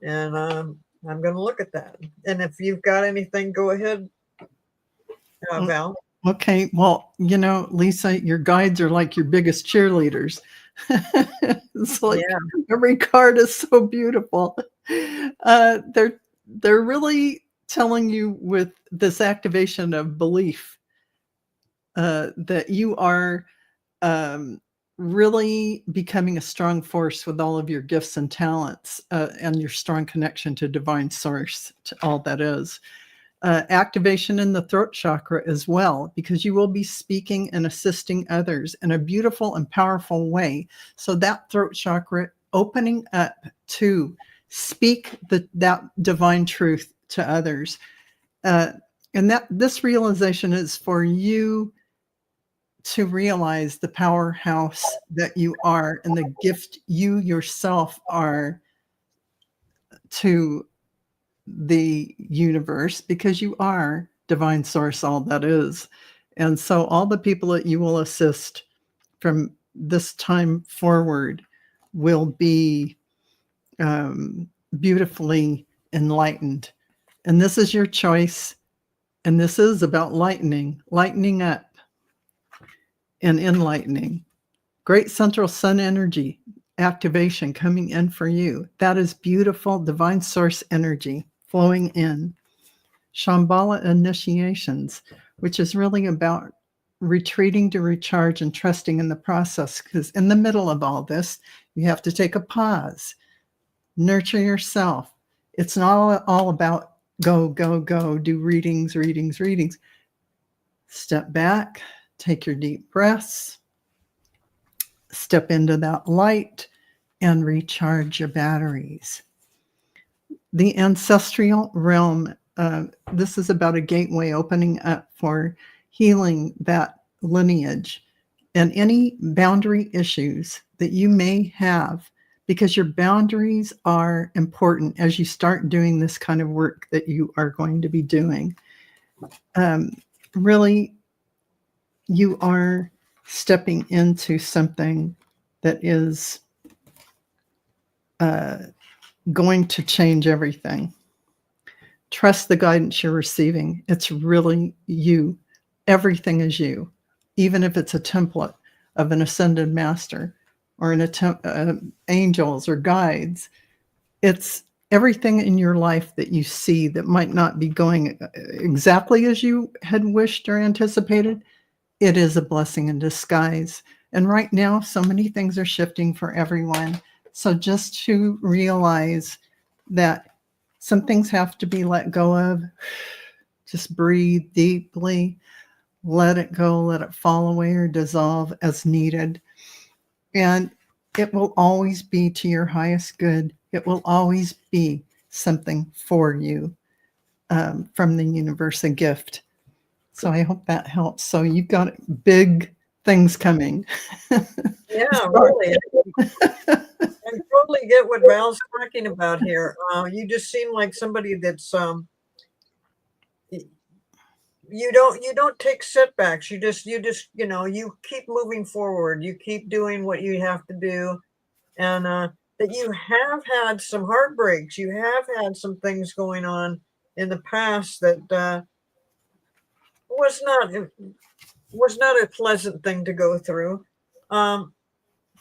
And I'm going to look at that. And if you've got anything, go ahead, Val. Okay. Well, Lisa, your guides are like your biggest cheerleaders. It's like every card is so beautiful. They're really telling you with this activation of belief that you are really becoming a strong force with all of your gifts and talents and your strong connection to divine source, to all that is. Activation in the throat chakra as well, because you will be speaking and assisting others in a beautiful and powerful way. So that throat chakra opening up to speak that divine truth to others. And that this realization is for you to realize the powerhouse that you are and the gift you yourself are to the universe, because you are divine source, all that is. And so all the people that you will assist from this time forward will be beautifully enlightened. And this is your choice. And this is about lightening up and enlightening. Great central sun energy activation coming in for you. That is beautiful divine source energy flowing in. Shambhala initiations, which is really about retreating to recharge and trusting in the process, because in the middle of all this, you have to take a pause, nurture yourself. It's not all about go, do readings. Step back, take your deep breaths, step into that light, and recharge your batteries. The ancestral realm, this is about a gateway opening up for healing that lineage and any boundary issues that you may have, because your boundaries are important as you start doing this kind of work that you are going to be doing. really, you are stepping into something that is going to change everything. Trust the guidance you're receiving. It's really you. Everything is you, even if it's a template of an ascended master or angels or guides. It's everything in your life that you see that might not be going exactly as you had wished or anticipated. It is a blessing in disguise. And right now, so many things are shifting for everyone. So just to realize that some things have to be let go of. Just breathe deeply, let it go, let it fall away or dissolve as needed. And it will always be to your highest good. It will always be something for you from the universe, a gift. So I hope that helps. So you've got big things coming. Yeah, really. I totally get what Val's talking about here. You just seem like somebody that's you don't take setbacks. You just you keep moving forward. You keep doing what you have to do, and that you have had some heartbreaks. You have had some things going on in the past that was not a pleasant thing to go through.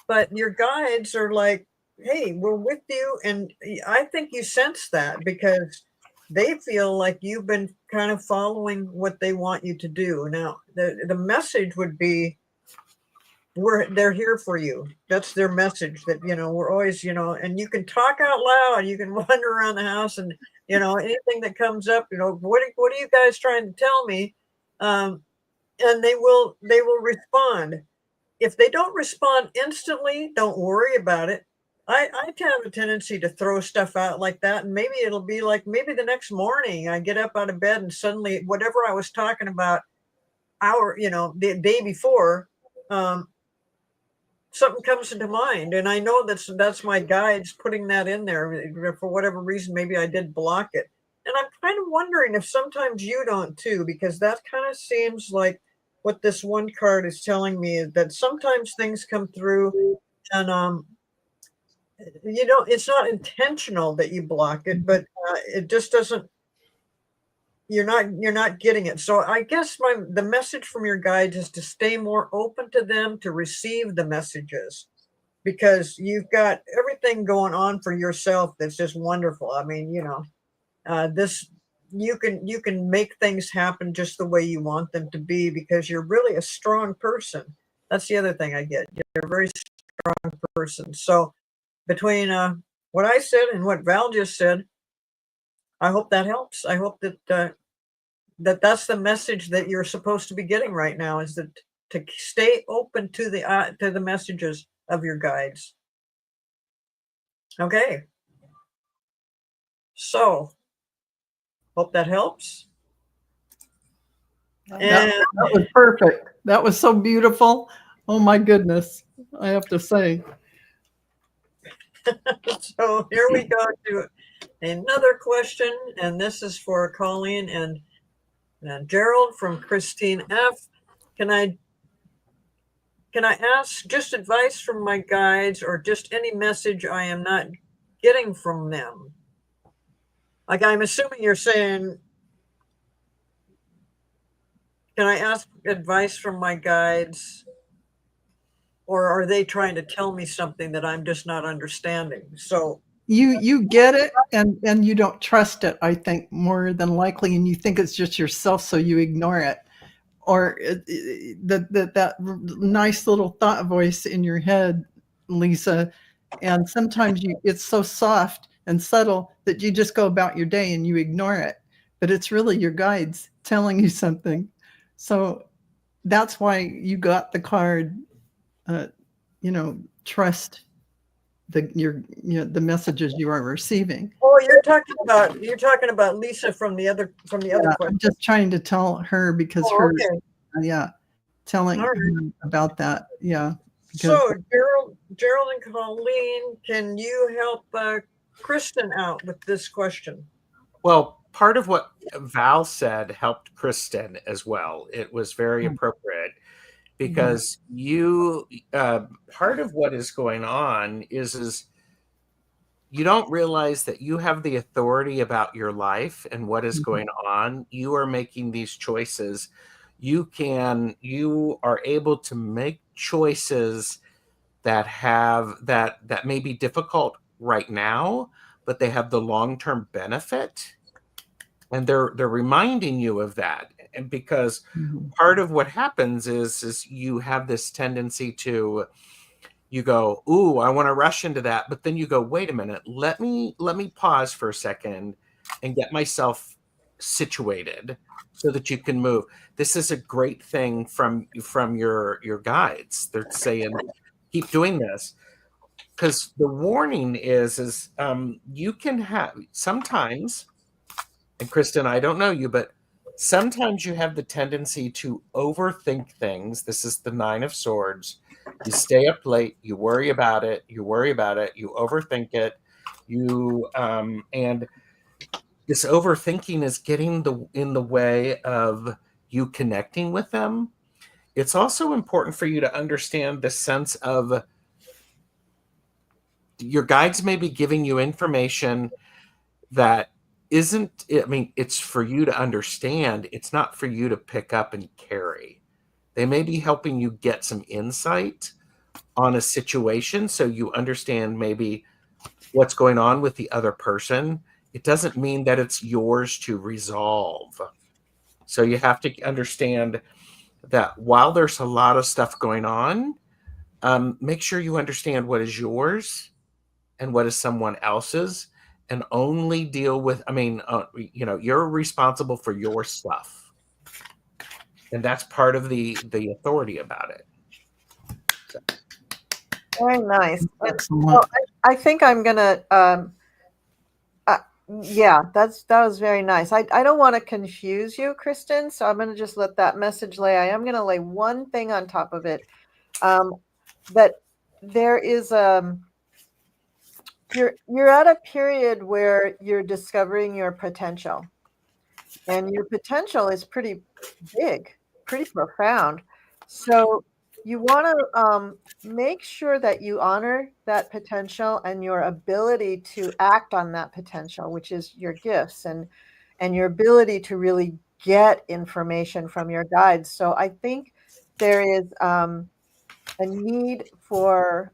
But your guides are like, hey, we're with you. And I think you sense that because they feel like you've been kind of following what they want you to do. Now, the message would be, they're here for you. That's their message, that, we're always, and you can talk out loud, you can wander around the house and, anything that comes up, what are you guys trying to tell me? And they will respond. If they don't respond instantly, don't worry about it. I have a tendency to throw stuff out like that, and maybe it'll be like, maybe the next morning I get up out of bed and suddenly whatever I was talking about the day before, something comes into mind, and I know that's my guides putting that in there. For whatever reason, maybe I did block it, and I'm kind of wondering if sometimes you don't too, because that kind of seems like what this one card is telling me, is that sometimes things come through and it's not intentional that you block it, but it just doesn't, you're not getting it. So I guess the message from your guides is to stay more open to them, to receive the messages, because you've got everything going on for yourself that's just wonderful. I mean, this, you can make things happen just the way you want them to be, because you're really a strong person. That's the other thing I get. You're a very strong person. So between what I said and what Val just said, I hope that helps. I hope that that's the message that you're supposed to be getting right now, is that to stay open to the messages of your guides. Okay. So hope that helps. And That was perfect. That was so beautiful. Oh my goodness, I have to say. so here we go to another question, and this is for Colleen and Gerald from Christine F. Can I ask just advice from my guides, or just any message I am not getting from them? Like, I'm assuming you're saying, can I ask advice from my guides, or are they trying to tell me something that I'm just not understanding? So You get it, and you don't trust it, I think, more than likely, and you think it's just yourself, so you ignore it. Or that nice little thought voice in your head, Lisa. And sometimes it's so soft and subtle that you just go about your day and you ignore it. But it's really your guides telling you something. So that's why you got the card, trust the messages you are receiving. oh, you're talking about Lisa from the other question. I'm just trying to tell her, because telling her about that. Yeah. So Gerald and Colleen, can you help Kristen out with this question? Well, part of what Val said helped Kristen as well. It was very Mm. appropriate because you part of what is going on is you don't realize that you have the authority about your life and what is going on. You are making these choices. You are able to make choices that may be difficult right now, but they have the long-term benefit. And they're reminding you of that. And because part of what happens is you have this tendency to, you go, ooh, I want to rush into that. But then you go, wait a minute, let me pause for a second and get myself situated so that you can move. This is a great thing from your guides. They're saying, keep doing this. Because the warning is you can have sometimes, and Kristen, I don't know you, but sometimes you have the tendency to overthink things. This is the 9 of Swords. You stay up late, you worry about it, you overthink it, and this overthinking is getting in the way of you connecting with them. It's also important for you to understand the sense of your guides may be giving you information that isn't, I mean, it's for you to understand. It's not for you to pick up and carry. They may be helping you get some insight on a situation so you understand maybe what's going on with the other person. It doesn't mean that it's yours to resolve. So you have to understand that while there's a lot of stuff going on, make sure you understand what is yours and what is someone else's, and only deal with, you're responsible for your stuff. And that's part of the authority about it. So. Very nice. Excellent. Well, I think I'm gonna. Yeah, that was very nice. I don't want to confuse you, Kristen. So I'm gonna just let that message lay. I am gonna lay one thing on top of it. That there is you're at a period where you're discovering your potential, and your potential is pretty big, pretty profound. So you want to make sure that you honor that potential and your ability to act on that potential, which is your gifts and your ability to really get information from your guides. So I think there is a need for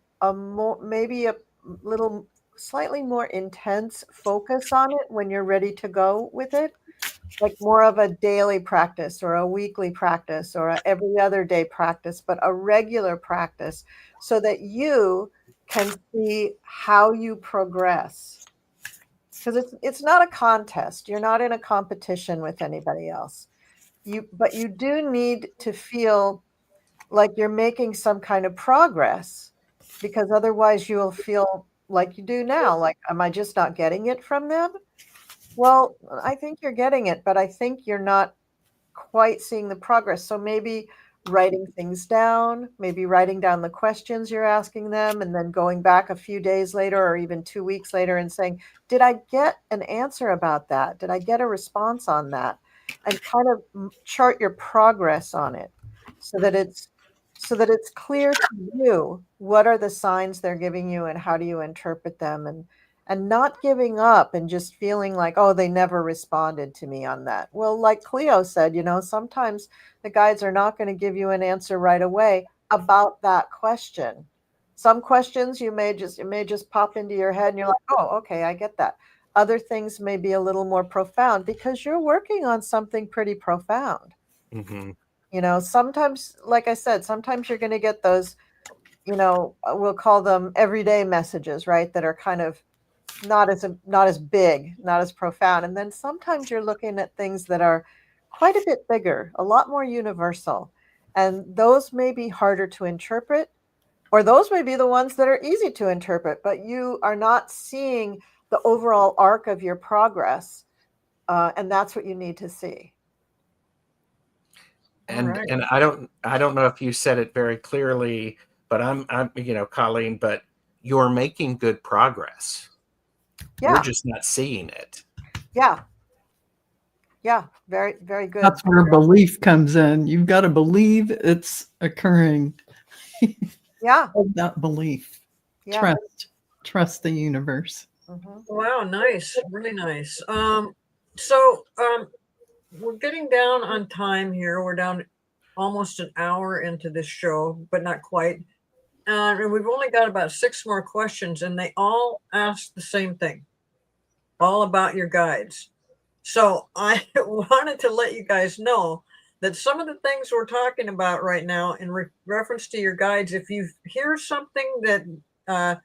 maybe a little slightly more intense focus on it when you're ready to go with it, like more of a daily practice or a weekly practice or a every other day practice, but a regular practice so that you can see how you progress. Because it's not a contest. You're not in a competition with anybody else. But you do need to feel like you're making some kind of progress, because otherwise you'll feel like you do now. Like, am I just not getting it from them? Well, I think you're getting it, but I think you're not quite seeing the progress. So maybe writing things down, maybe writing down the questions you're asking them, and then going back a few days later or even 2 weeks later and saying, did I get an answer about that? Did I get a response on that? And kind of chart your progress on it so that it's clear to you what are the signs they're giving you and how do you interpret them, and not giving up and just feeling like, oh, they never responded to me on that. Well, like Cleo said, sometimes the guides are not going to give you an answer right away about that question. Some questions it may just pop into your head and you're like, oh, okay, I get that. Other things may be a little more profound because you're working on something pretty profound. Mm-hmm. Sometimes, like I said, sometimes you're going to get those, we'll call them everyday messages, right? That are kind of not as big, not as profound. And then sometimes you're looking at things that are quite a bit bigger, a lot more universal. And those may be harder to interpret, or those may be the ones that are easy to interpret, but you are not seeing the overall arc of your progress. And that's what you need to see. And I don't know if you said it very clearly, but I'm Colleen, but you're making good progress. Yeah. You're just not seeing it. Yeah. Yeah, very, very good. That's where belief comes in. You've got to believe it's occurring. Yeah. Hold that belief. Yeah. Trust the universe. Mhm. Wow, nice, really nice. So we're getting down on time here. We're down almost an hour into this show, but not quite. And we've only got about 6 more questions, and they all ask the same thing, all about your guides. So I wanted to let you guys know that some of the things we're talking about right now in reference to your guides, if you hear something that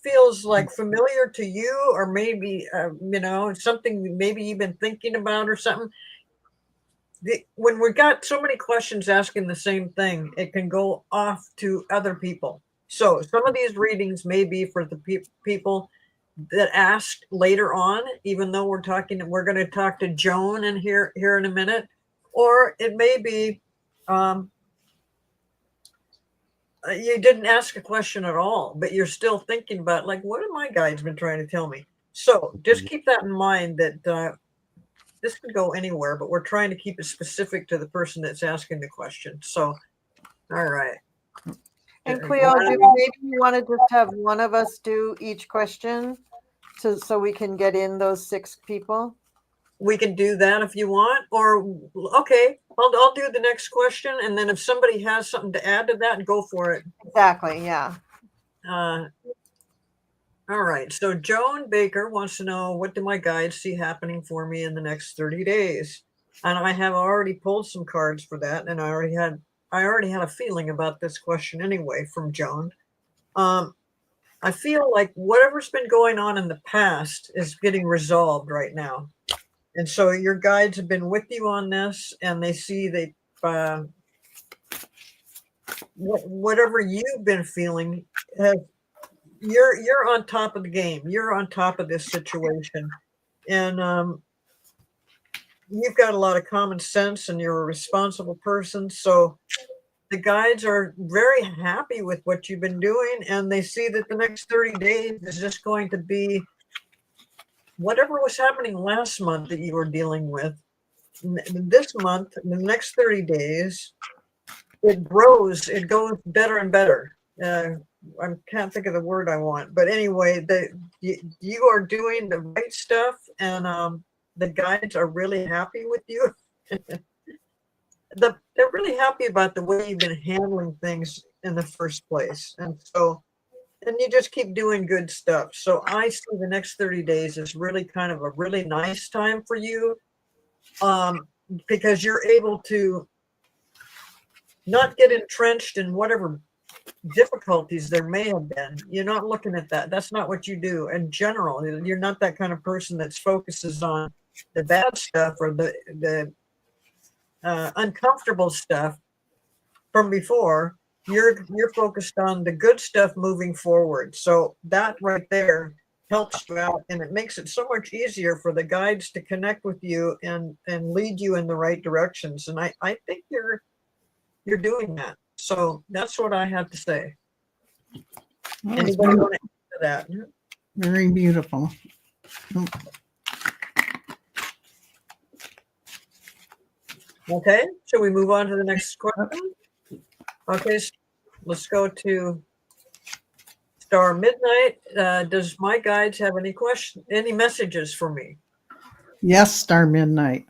feels like familiar to you, or maybe, something maybe you've been thinking about or something, when we got so many questions asking the same thing, it can go off to other people. So some of these readings may be for the people that asked later on, even though we're going to talk to Joan in here in a minute, or it may be you didn't ask a question at all, but you're still thinking about, like, what have my guides been trying to tell me? So just keep that in mind, that this could go anywhere, but we're trying to keep it specific to the person that's asking the question. So, all right. And Cleo, maybe you want to just have one of us do each question so we can get in those 6 people? We can do that if you want, or okay, I'll do the next question, and then if somebody has something to add to that, go for it. Exactly, yeah. All right, so Joan Baker wants to know, what do my guides see happening for me in the next 30 days? And I have already pulled some cards for that, and I already had a feeling about this question anyway from Joan. I feel like whatever's been going on in the past is getting resolved right now. And so your guides have been with you on this, and they see that whatever you've been feeling, you're on top of the game. You're on top of this situation, and you've got a lot of common sense, and you're a responsible person. So the guides are very happy with what you've been doing, and they see that the next 30 days is just going to be whatever was happening last month that you were dealing with. This month, the next 30 days, it grows, it goes better and better. I can't think of the word I want, but anyway, you are doing the right stuff, and the guides are really happy with you. They're really happy about the way you've been handling things in the first place. And you just keep doing good stuff. So I see the next 30 days as really kind of a really nice time for you, because you're able to not get entrenched in whatever difficulties there may have been. You're not looking at that. That's not what you do in general. You're not that kind of person that focuses on the bad stuff or the uncomfortable stuff from before. You're focused on the good stuff moving forward. So that right there helps you out, and it makes it so much easier for the guides to connect with you and lead you in the right directions. And I think you're doing that. So that's what I have to say. Anybody want to add to that? Very beautiful. Okay, shall we move on to the next question? Okay, so let's go to Star Midnight. Does my guides have any messages for me? Yes, Star Midnight.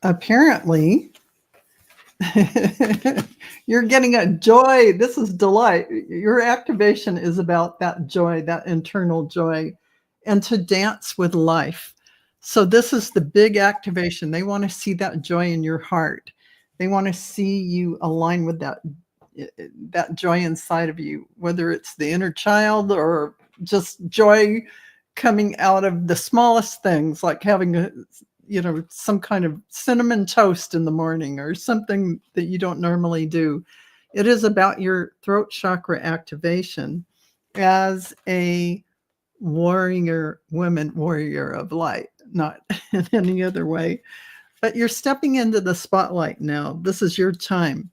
Apparently, you're getting a joy. This is delight. Your activation is about that joy, that internal joy, and to dance with life. So this is the big activation. They want to see that joy in your heart. They want to see you align with that joy inside of you, whether it's the inner child or just joy coming out of the smallest things, like having some kind of cinnamon toast in the morning or something that you don't normally do. It is about your throat chakra activation as a warrior of light, not in any other way. But you're stepping into the spotlight now. This is your time.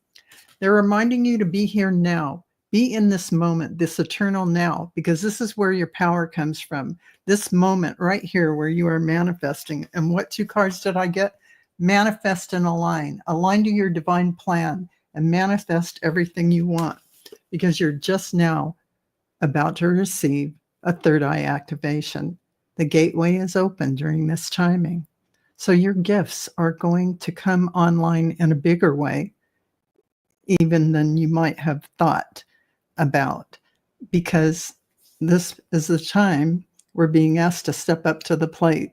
They're reminding you to be here now. Be in this moment, this eternal now, because this is where your power comes from. This moment right here where you are manifesting. And what 2 cards did I get? manifest and align to your divine plan, and manifest everything you want, because you're just now about to receive a third eye activation. The gateway is open during this timing. So your gifts are going to come online in a bigger way, even than you might have thought about, because this is the time we're being asked to step up to the plate.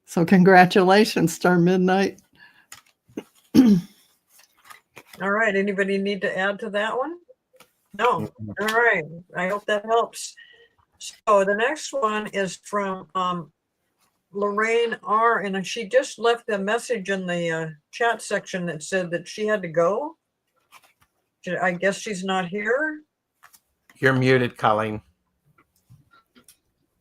So congratulations, Star Midnight. All right. Anybody need to add to that one? No. All right. I hope that helps. So the next one is from Lorraine R. And she just left a message in the chat section that said that she had to go. I guess she's not here. You're muted, Colleen.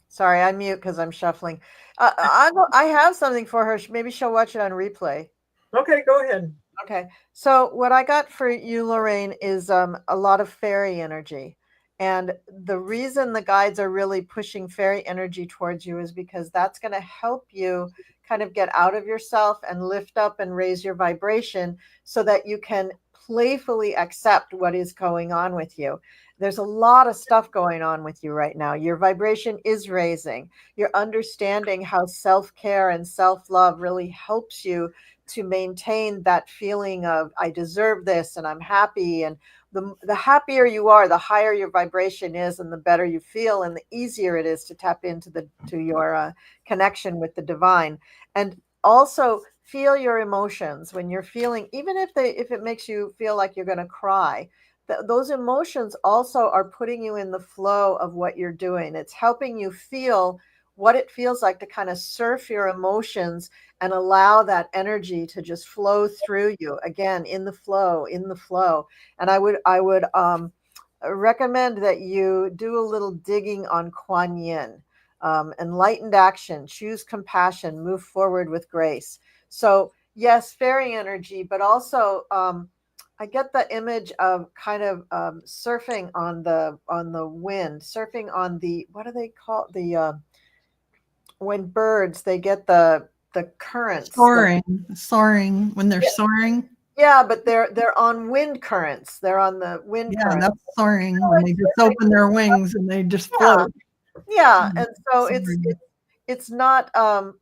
Sorry, I mute because I'm shuffling. I have something for her. Maybe she'll watch it on replay. Okay, go ahead. Okay. So what I got for you, Lorraine, is a lot of fairy energy. And the reason the guides are really pushing fairy energy towards you is because that's going to help you kind of get out of yourself and lift up and raise your vibration so that you can playfully accept what is going on with you. There's a lot of stuff going on with you right now. Your vibration is raising. You're understanding how self-care and self-love really helps you to maintain that feeling of I deserve this and I'm happy. And the happier you are, the higher your vibration is and the better you feel and the easier it is to tap into your connection with the divine. And also feel your emotions when you're feeling, even if it makes you feel like you're going to cry. Those emotions also are putting you in the flow of what you're doing. It's helping you feel what it feels like to kind of surf your emotions and allow that energy to just flow through you again, in the flow. And I would recommend that you do a little digging on Kuan Yin. Enlightened action, choose compassion, move forward with grace. So yes, fairy energy, but also I get the image of kind of surfing on the wind, surfing on the, what do they call the when birds, they get the currents. Soaring when they're soaring. Yeah, but they're on wind currents. They're on the wind currents. That's soaring when they just open their wings and they just float. Yeah, and so it's not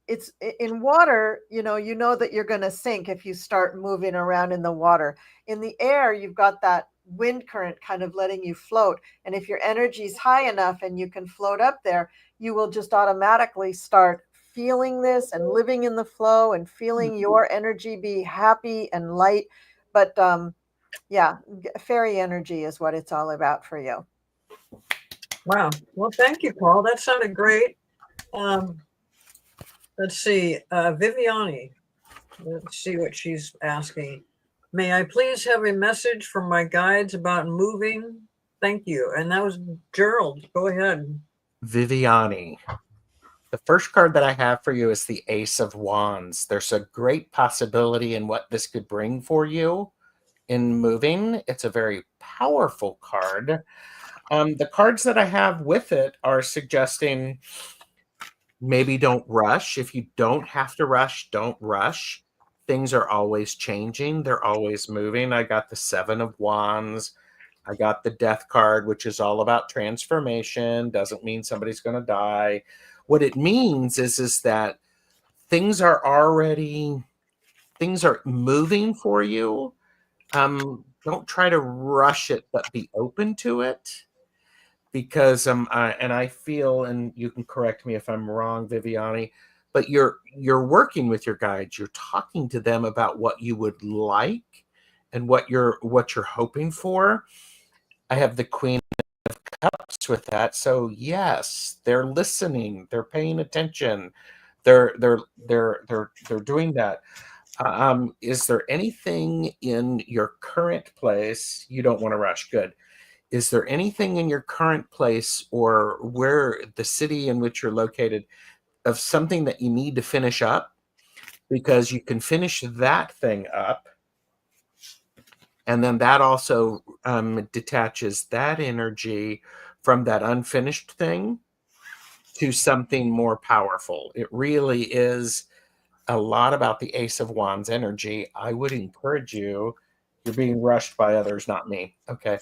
it's in water, you know that you're going to sink if you start moving around in the water. In the air, you've got that wind current kind of letting you float, and if your energy is high enough and you can float up there, you will just automatically start feeling this and living in the flow and feeling your energy be happy and light. But yeah, fairy energy is what it's all about for you. Wow. Well, thank you, Paul. That sounded great. Let's see, Viviani. Let's see what she's asking. May I please have a message from my guides about moving? Thank you. And that was Gerald. Go ahead. Viviani. The first card that I have for you is the Ace of Wands. There's a great possibility in what this could bring for you in moving. It's a very powerful card. The cards that I have with it are suggesting maybe don't rush. If you don't have to rush, don't rush. Things are always changing. They're always moving. I got the Seven of Wands. I got the Death card, which is all about transformation. Doesn't mean somebody's going to die. What it means is that things are moving for you. Don't try to rush it, but be open to it. Because I feel, and you can correct me if I'm wrong, Viviani, but you're working with your guides. You're talking to them about what you would like and what you're hoping for. I have the Queen of Cups with that. So yes, they're listening. They're paying attention. They're doing that. Is there anything in your current place you don't want to rush? Good. Is there anything in your current place or where the city in which you're located of something that you need to finish up? Because you can finish that thing up. And then that also detaches that energy from that unfinished thing to something more powerful. It really is a lot about the Ace of Wands energy. I would encourage you. You're being rushed by others, not me. Okay.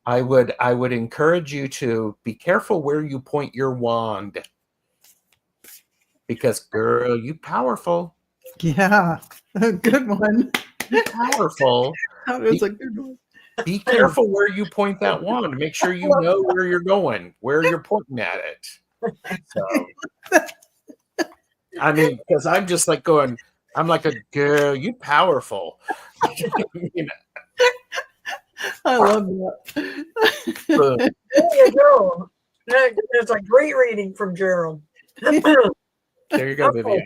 I would encourage you to be careful where you point your wand, because girl, you powerful. Yeah, a good one. You powerful. That was a good one. Be careful where you point that wand. Make sure you know where you're going, where you're pointing at it. So, I mean, because I'm just like going, I'm like a girl, you powerful. You know, I love that. There you go. There's a great reading from Gerald. there you go, Okay, Vivian.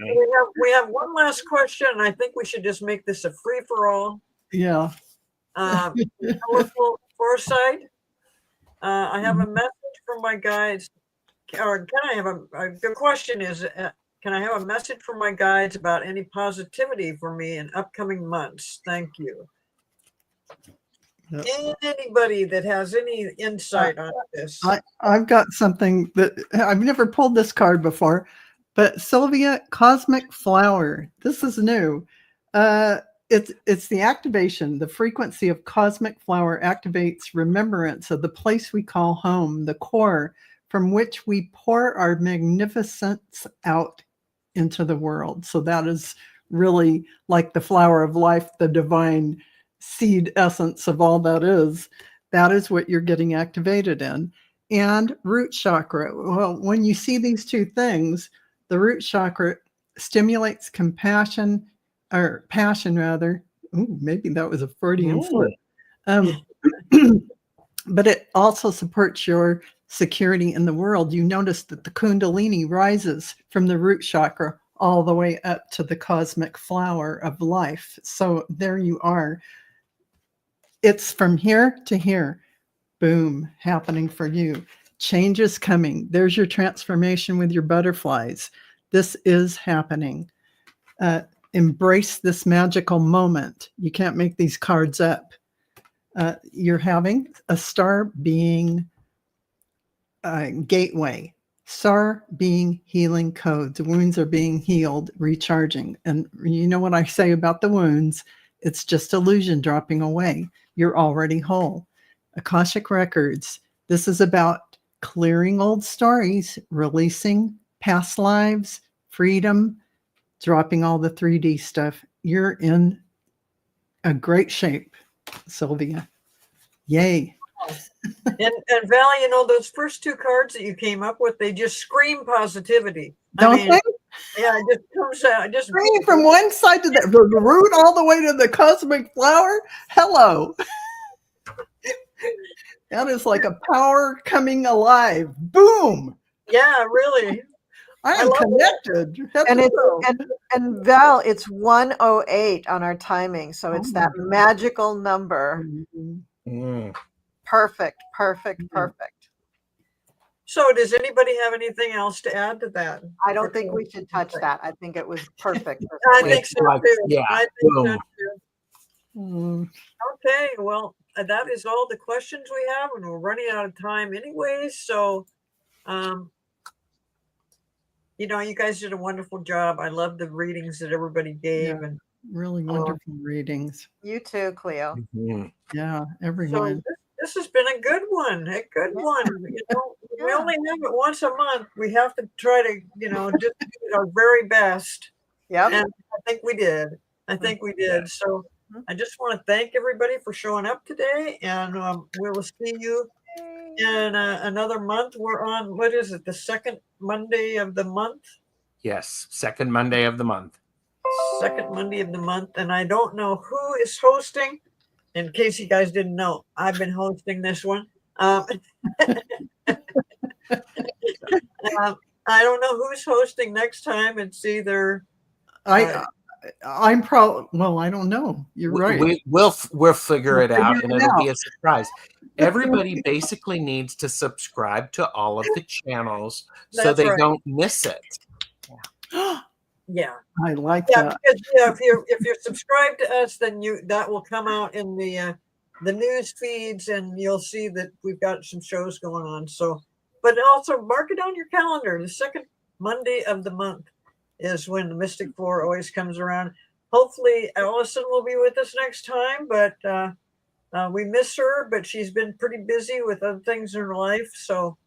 we have one last question, and I think we should just make this a free for all. Yeah. Colorful foresight. I have a message from my guides. Or can I have the question is, can I have a message from my guides about any positivity for me in upcoming months? Thank you. Yep. Anybody that has any insight on this? I've got something that I've never pulled this card before, but Sylvia, Cosmic Flower. This is new. It's the activation. The frequency of Cosmic Flower activates remembrance of the place we call home, the core from which we pour our magnificence out into the world. So that is really like the flower of life, the divine seed essence of all that is. That is what you're getting activated in. And root chakra. Well, when you see these two things, the root chakra stimulates compassion, or passion rather. Ooh, maybe that was a Freudian slip. But it also supports your security in the world. You notice that the Kundalini rises from the root chakra all the way up to the cosmic flower of life. So there you are. It's from here to here. Boom, happening for you. Change is coming. There's your transformation with your butterflies. This is happening. Embrace this magical moment. You can't make these cards up. You're having a star being gateway. Star being healing codes. Wounds are being healed, recharging. And you know what I say about the wounds? It's just illusion dropping away. You're already whole. Akashic Records. This is about clearing old stories, releasing past lives, freedom, dropping all the 3D stuff. You're in a great shape, Sylvia. Yay. And Val, you know, those first two cards that you came up with, they just scream positivity. Don't they? Yeah, it just comes out. Just from one side to the root all the way to the cosmic flower. Hello. That is like a power coming alive. Boom. Yeah, really. I am connected. And Val, it's 108 on our timing, so it's that magical number. Perfect. So does anybody have anything else to add to that? I don't think we should touch that. I think it was perfect. I think so too. Yeah. I think so too. Mm. Okay, well, that is all the questions we have, and we're running out of time anyway. So, you know, you guys did a wonderful job. I love the readings that everybody gave, and really wonderful readings. You too, Cleo. Yeah, everyone. So this has been a good one. A good one. You know, we only have it once a month. We have to try to, you know, just do our very best. Yeah. And I think we did. So I just want to thank everybody for showing up today, and we will see you in another month. We're on, what is it, the second Monday of the month? Yes, second Monday of the month. Second Monday of the month, and I don't know who is hosting. In case you guys didn't know, I've been hosting this one. I don't know who's hosting next time. It's either I'm probably, well, I don't know. You're right. We'll figure it out, and it'll be a surprise. Everybody basically needs to subscribe to all of the channels so they don't miss it. Yeah, I like that. Because, if you're subscribed to us, then that will come out in the news feeds, and you'll see that we've got some shows going on. So, but also mark it on your calendar, the second Monday of the month. is when the Mystic Four always comes around. Hopefully Allyson will be with us next time, but we miss her, but she's been pretty busy with other things in her life. So,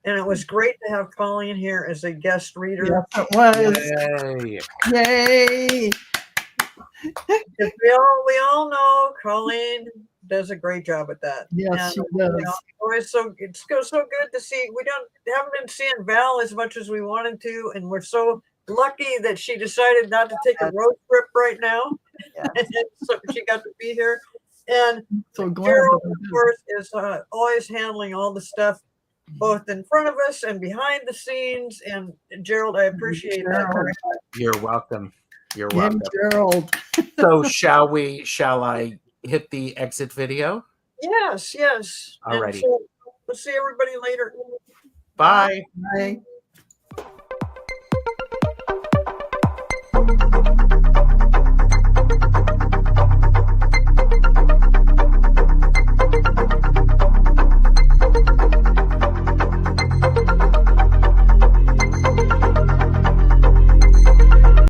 and it was great to have Colleen here as a guest reader. Yes, it was. Yay. Yay. Because we all know Colleen does a great job at that. Yes, And, she does. always it's so good to see. We haven't been seeing Val as much as we wanted to, and we're so lucky that she decided not to take a road trip right now. Yes. So she got to be here. And So glad. Gerald, that of we did. course, is always handling all the stuff, both in front of us and behind the scenes. And Gerald, I appreciate that very much. You're welcome. You're Yeah, welcome. Gerald. So shall I hit the exit video? Yes. And Alrighty. so we'll see everybody later. Bye. Bye.